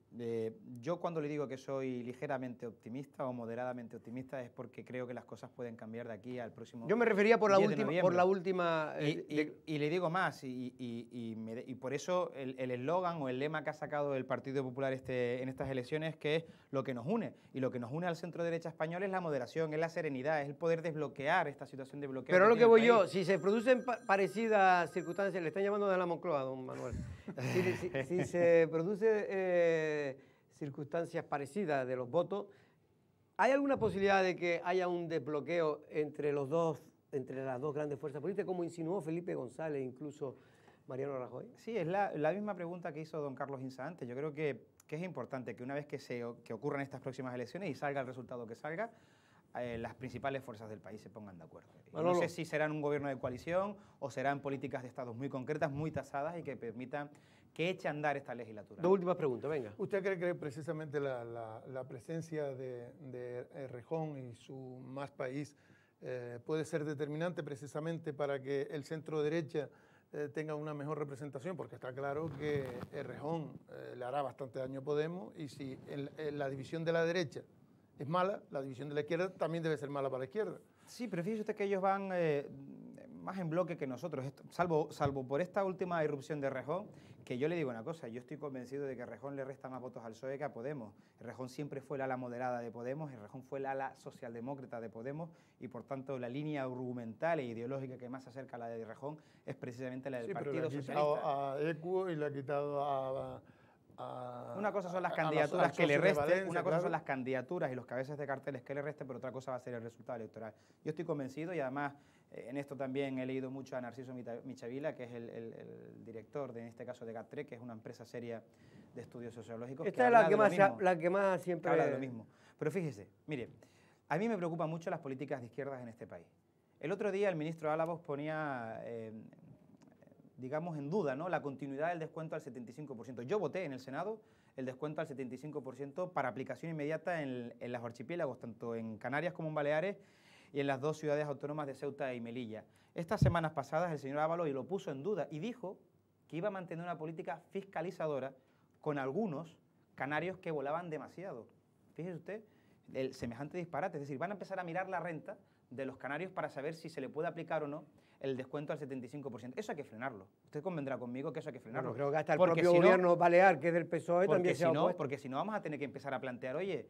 Speaker 12: yo cuando le digo que soy ligeramente optimista o moderadamente optimista es porque creo que las cosas pueden cambiar de aquí al próximo.
Speaker 1: Yo me refería por la última.
Speaker 12: Y le digo más, y por eso el eslogan o el lema que ha sacado el Partido Popular en estas elecciones, que es lo que nos une. Y lo que nos une al centro derecha español es la moderación, es la serenidad, es el poder desbloquear esta situación de bloqueo.
Speaker 1: Pero lo que voy yo, si se producen parecidas circunstancias, le están llamando de la Moncloa, don Manuel. Si se produce circunstancias parecidas de los votos, ¿hay alguna posibilidad de que haya un desbloqueo entre las dos grandes fuerzas políticas, como insinuó Felipe González, incluso Mariano Rajoy?
Speaker 12: Sí, es la misma pregunta que hizo don Carlos Insa antes. Yo creo que es importante que una vez que ocurran estas próximas elecciones y salga el resultado que salga, las principales fuerzas del país se pongan de acuerdo. No sé si serán un gobierno de coalición o serán políticas de Estado muy concretas, muy tasadas y que permitan que eche a andar esta legislatura.
Speaker 1: Dos últimas preguntas, venga.
Speaker 2: ¿Usted cree que precisamente la presencia de Errejón y su Más País puede ser determinante precisamente para que el centro derecha tenga una mejor representación? Porque está claro que Errejón le hará bastante daño a Podemos, y si la división de la derecha es mala, la división de la izquierda también debe ser mala para la izquierda.
Speaker 12: Sí, pero fíjese usted que ellos van más en bloque que nosotros, salvo por esta última irrupción de Errejón, que yo le digo una cosa, yo estoy convencido de que Errejón le resta más votos al PSOE que a Podemos. Errejón siempre fue el ala moderada de Podemos, Errejón fue el ala socialdemócrata de Podemos, y por tanto la línea argumental e ideológica que más se acerca a la de Errejón es precisamente la del Partido Socialista.
Speaker 2: Le ha quitado a Equo y le ha quitado a
Speaker 12: una cosa son las candidaturas que le resten, una cosa son las candidaturas y los cabezas de carteles que le resten, pero otra cosa va a ser el resultado electoral. Yo estoy convencido, y además en esto también he leído mucho a Narciso Michavila, que es el director, en este caso de GATRE, que es una empresa seria de estudios sociológicos.
Speaker 1: Esta es la que más siempre
Speaker 12: habla de lo mismo. Pero fíjese, mire, a mí me preocupan mucho las políticas de izquierdas en este país. El otro día el ministro Álvarez ponía digamos, en duda, ¿no?, la continuidad del descuento al 75%. Yo voté en el Senado el descuento al 75% para aplicación inmediata en los archipiélagos, tanto en Canarias como en Baleares, y en las 2 ciudades autónomas de Ceuta y Melilla. Estas semanas pasadas el señor Ábalos lo puso en duda y dijo que iba a mantener una política fiscalizadora con algunos canarios que volaban demasiado. Fíjese usted, el semejante disparate. Es decir, van a empezar a mirar la renta de los canarios para saber si se le puede aplicar o no el descuento al 75%. Eso hay que frenarlo. Usted convendrá conmigo que eso hay que frenarlo.
Speaker 1: Bueno, creo que hasta el propio gobierno balear, que es del PSOE, también se ha opuesto.
Speaker 12: Porque si no vamos a tener que empezar a plantear, oye,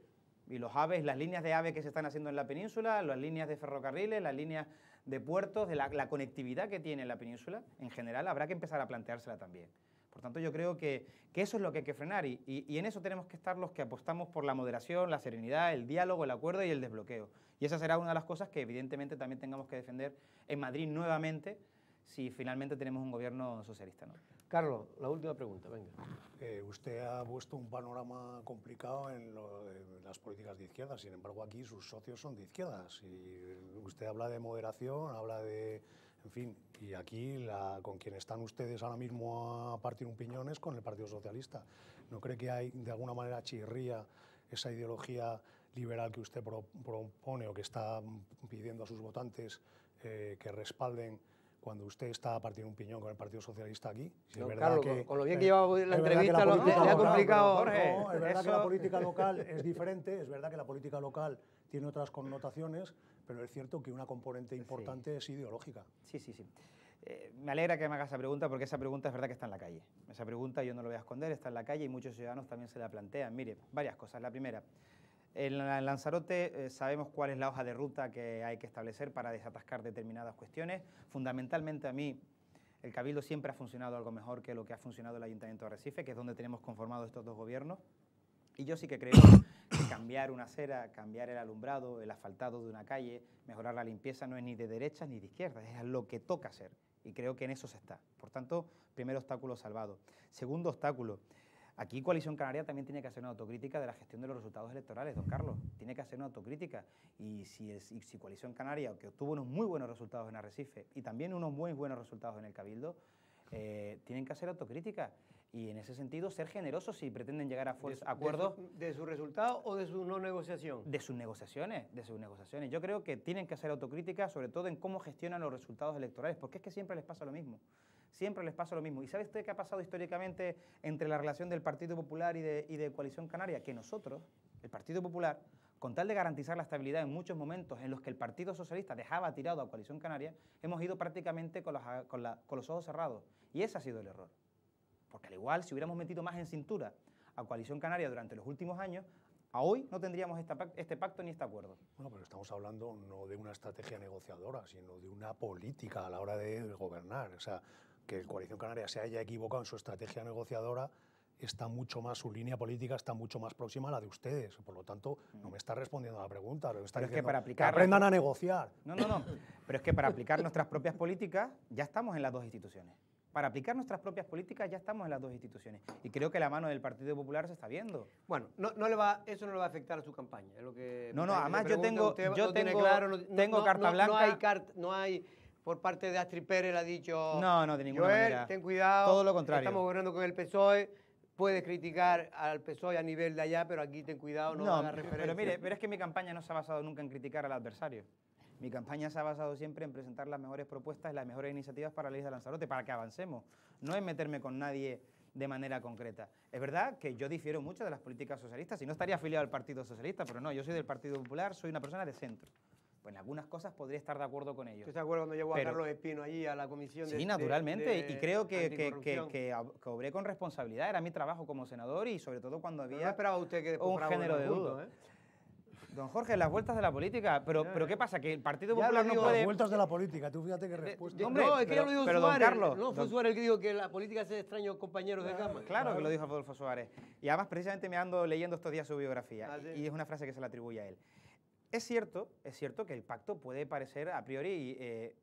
Speaker 12: y los AVEs, las líneas de AVE que se están haciendo en la península, las líneas de ferrocarriles, las líneas de puertos, de la conectividad que tiene la península, en general, habrá que empezar a planteársela también. Por tanto, yo creo que eso es lo que hay que frenar y en eso tenemos que estar los que apostamos por la moderación, la serenidad, el diálogo, el acuerdo y el desbloqueo. Y esa será una de las cosas que evidentemente también tengamos que defender en Madrid nuevamente si finalmente tenemos un gobierno socialista, ¿no?
Speaker 1: Carlos, la última pregunta, venga.
Speaker 4: Usted ha puesto un panorama complicado en las políticas de izquierda, sin embargo aquí sus socios son de izquierdas y usted habla de moderación, habla de... En fin, y aquí con quien están ustedes ahora mismo a partir un piñón es con el Partido Socialista. ¿No cree que hay de alguna manera chirría esa ideología liberal que usted propone o que está pidiendo a sus votantes que respalden cuando usted está a partir de un piñón con el Partido Socialista aquí? Si
Speaker 1: No,
Speaker 4: es
Speaker 1: Carlos,
Speaker 4: que,
Speaker 1: con lo bien que lleva la entrevista,
Speaker 4: le
Speaker 1: ha complicado.
Speaker 4: Jorge, no, es verdad que la política local es diferente, es verdad que la política local tiene otras connotaciones, pero es cierto que una componente importante es ideológica.
Speaker 12: Sí. Me alegra que me haga esa pregunta porque esa pregunta es verdad que está en la calle. Esa pregunta yo no lo voy a esconder, está en la calle y muchos ciudadanos también se la plantean. Mire, varias cosas. La primera, en Lanzarote sabemos cuál es la hoja de ruta que hay que establecer para desatascar determinadas cuestiones. Fundamentalmente a mí, el Cabildo siempre ha funcionado algo mejor que lo que ha funcionado el Ayuntamiento de Arrecife, que es donde tenemos conformados estos dos gobiernos. Y yo sí que creo que cambiar una acera, cambiar el alumbrado, el asfaltado de una calle, mejorar la limpieza no es ni de derecha ni de izquierda, es lo que toca hacer. Y creo que en eso se está. Por tanto, primer obstáculo salvado. Segundo obstáculo, aquí Coalición Canaria también tiene que hacer una autocrítica de la gestión de los resultados electorales, don Carlos. Tiene que hacer una autocrítica. Y si Coalición Canaria, que obtuvo unos muy buenos resultados en Arrecife y también unos muy buenos resultados en el Cabildo, tienen que hacer autocrítica. Y en ese sentido, ser generosos si pretenden llegar a acuerdos.
Speaker 1: ¿De su resultado o de su no negociación?
Speaker 12: De sus negociaciones, Yo creo que tienen que hacer autocrítica, sobre todo en cómo gestionan los resultados electorales, porque es que siempre les pasa lo mismo. Siempre les pasa lo mismo. ¿Y sabe usted qué ha pasado históricamente entre la relación del Partido Popular y de Coalición Canaria? Que nosotros, el Partido Popular, con tal de garantizar la estabilidad en muchos momentos en los que el Partido Socialista dejaba tirado a Coalición Canaria, hemos ido prácticamente con los ojos cerrados. Y ese ha sido el error. Porque al igual, si hubiéramos metido más en cintura a Coalición Canaria durante los últimos años, a hoy no tendríamos este pacto ni este acuerdo.
Speaker 4: Bueno, pero estamos hablando no de una estrategia negociadora, sino de una política a la hora de gobernar. O sea, que Coalición Canaria se haya equivocado en su estrategia negociadora, su línea política está mucho más próxima a la de ustedes. Por lo tanto, no me está respondiendo a la pregunta. Pero es que para aplicar aprendan a negociar.
Speaker 12: No. Pero es que para aplicar nuestras propias políticas ya estamos en las dos instituciones. Para aplicar nuestras propias políticas ya estamos en las dos instituciones. Y creo que la mano del Partido Popular se está viendo.
Speaker 1: Bueno, eso no le va a afectar a su campaña. Es lo que
Speaker 12: además yo tengo carta blanca.
Speaker 1: No hay, por parte de Astrid Pérez le ha dicho...
Speaker 12: No, de ninguna manera.
Speaker 1: Ten cuidado.
Speaker 12: Todo lo contrario.
Speaker 1: Estamos gobernando con el PSOE. Puedes criticar al PSOE a nivel de allá, pero aquí ten cuidado, no hagas referencia.
Speaker 12: Pero mire, es que mi campaña no se ha basado nunca en criticar al adversario. Mi campaña se ha basado siempre en presentar las mejores propuestas y las mejores iniciativas para la isla de Lanzarote, para que avancemos. No es meterme con nadie de manera concreta. Es verdad que yo difiero mucho de las políticas socialistas, si no estaría afiliado al Partido Socialista, pero no, yo soy del Partido Popular, soy una persona de centro. Pues en algunas cosas podría estar de acuerdo con ellos.
Speaker 1: ¿Usted se acuerda cuando llevó a Carlos Espino allí a la comisión de...
Speaker 12: Sí, naturalmente, y creo que obré con responsabilidad, era mi trabajo como senador y sobre todo cuando había...
Speaker 1: No esperaba usted que
Speaker 12: un género de duda. Don Jorge, las vueltas de la política, pero ¿qué pasa? Que el Partido Popular no puede...
Speaker 4: Las vueltas de la política, tú fíjate qué respuesta.
Speaker 1: No, es que ya lo dijo Suárez,
Speaker 12: don Carlos,
Speaker 1: no fue Suárez el que dijo que la política es extraño compañeros de cama.
Speaker 12: Claro que lo dijo Adolfo Suárez. Y además precisamente me ando leyendo estos días su biografía y es una frase que se le atribuye a él. Es cierto que el pacto puede parecer a priori,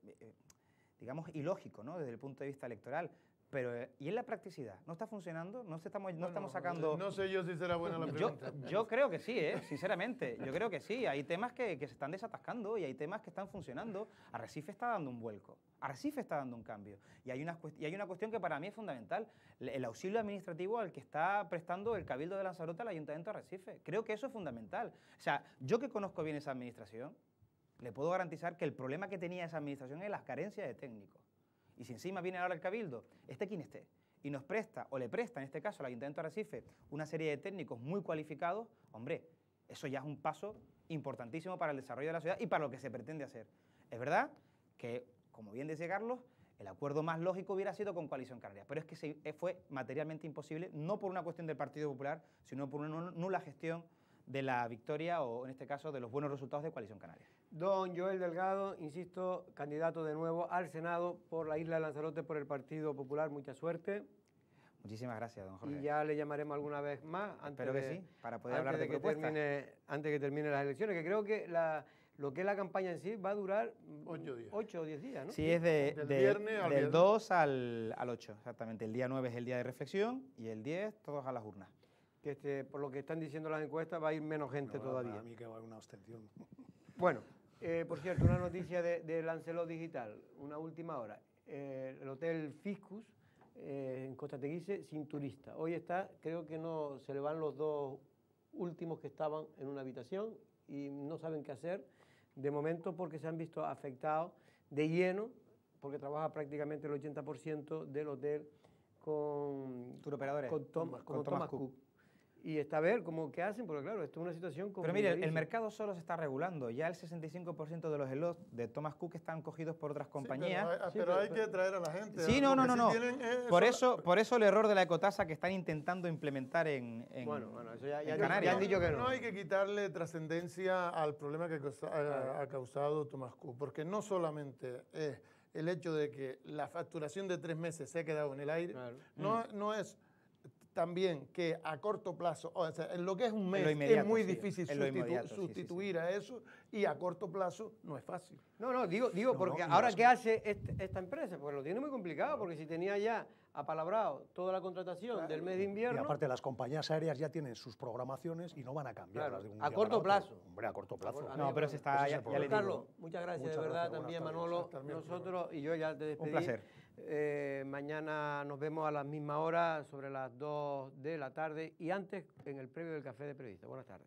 Speaker 12: digamos, ilógico, ¿no? Desde el punto de vista electoral. Pero, ¿y en la practicidad? ¿No está funcionando? ¿No estamos sacando...?
Speaker 2: No sé yo si será buena la pregunta.
Speaker 12: Yo creo que sí, sinceramente. Yo creo que sí. Hay temas que se están desatascando y hay temas que están funcionando. Arrecife está dando un vuelco. Arrecife está dando un cambio. Y hay una cuestión que para mí es fundamental. El auxilio administrativo al que está prestando el Cabildo de Lanzarote al Ayuntamiento de Arrecife. Creo que eso es fundamental. O sea, yo que conozco bien esa administración, le puedo garantizar que el problema que tenía esa administración es las carencias de técnicos. Y si encima viene ahora el Cabildo, esté quien esté, y nos presta, o le presta en este caso al Ayuntamiento de Arrecife, una serie de técnicos muy cualificados, hombre, eso ya es un paso importantísimo para el desarrollo de la ciudad y para lo que se pretende hacer. Es verdad que, como bien decía Carlos, el acuerdo más lógico hubiera sido con Coalición Canaria, pero es que fue materialmente imposible, no por una cuestión del Partido Popular, sino por una nula gestión de la victoria, o en este caso de los buenos resultados de Coalición Canaria.
Speaker 1: Don Joel Delgado, insisto, candidato de nuevo al Senado por la isla de Lanzarote por el Partido Popular, mucha suerte.
Speaker 12: Muchísimas gracias, don Jorge.
Speaker 1: Y ya le llamaremos alguna vez más.
Speaker 12: Espero que sí, para poder hablar de propuestas.
Speaker 1: Antes de que termine las elecciones, que creo que lo que es la campaña en sí va a durar 8 o 10 días, ¿no?
Speaker 12: Sí, es del 2 al 8, exactamente. El día 9 es el día de reflexión y el 10 todos a las urnas.
Speaker 1: Que por lo que están diciendo las encuestas va a ir menos gente todavía.
Speaker 4: A mí que va a haber una abstención.
Speaker 1: Bueno, por cierto, una noticia de Lancelot Digital, una última hora. El Hotel Fiscus en Costa Teguise sin turista. Hoy está, creo que no se le van los 2 últimos que estaban en una habitación y no saben qué hacer de momento porque se han visto afectados de lleno, porque trabaja prácticamente el 80% del hotel con
Speaker 12: turoperadores,
Speaker 1: con Thomas Cook. Y está a ver qué hacen, porque claro, esto es una situación
Speaker 12: complicada. Pero mire, el mercado solo se está regulando. Ya el 65% de los slots de Thomas Cook están cogidos por otras compañías.
Speaker 2: Pero hay que traer a la gente.
Speaker 12: Sí, no. Por eso el error de la ecotasa que están intentando implementar en
Speaker 1: eso ya
Speaker 2: Canarias. Ya han dicho que no hay que quitarle trascendencia al problema que ha causado Thomas Cook, porque no solamente es el hecho de que la facturación de 3 meses se ha quedado en el aire, no es también que a corto plazo, o sea, en lo que es un mes es muy difícil sustituir a eso, y a corto plazo no es fácil.
Speaker 1: Digo porque ahora ¿qué hace esta empresa? Porque lo tiene muy complicado, porque si tenía ya apalabrado toda la contratación del mes de invierno...
Speaker 4: Y aparte las compañías aéreas ya tienen sus programaciones y no van a cambiarlas de un día
Speaker 1: a corto plazo.
Speaker 4: Hombre, a corto plazo.
Speaker 12: No, pero se está...
Speaker 1: Carlos, muchas gracias, de verdad, también Manolo, nosotros y yo ya te despedí.
Speaker 12: Un placer.
Speaker 1: Mañana nos vemos a la misma hora, sobre las 2 de la tarde, y antes en el previo del Café de Periodistas. Buenas tardes.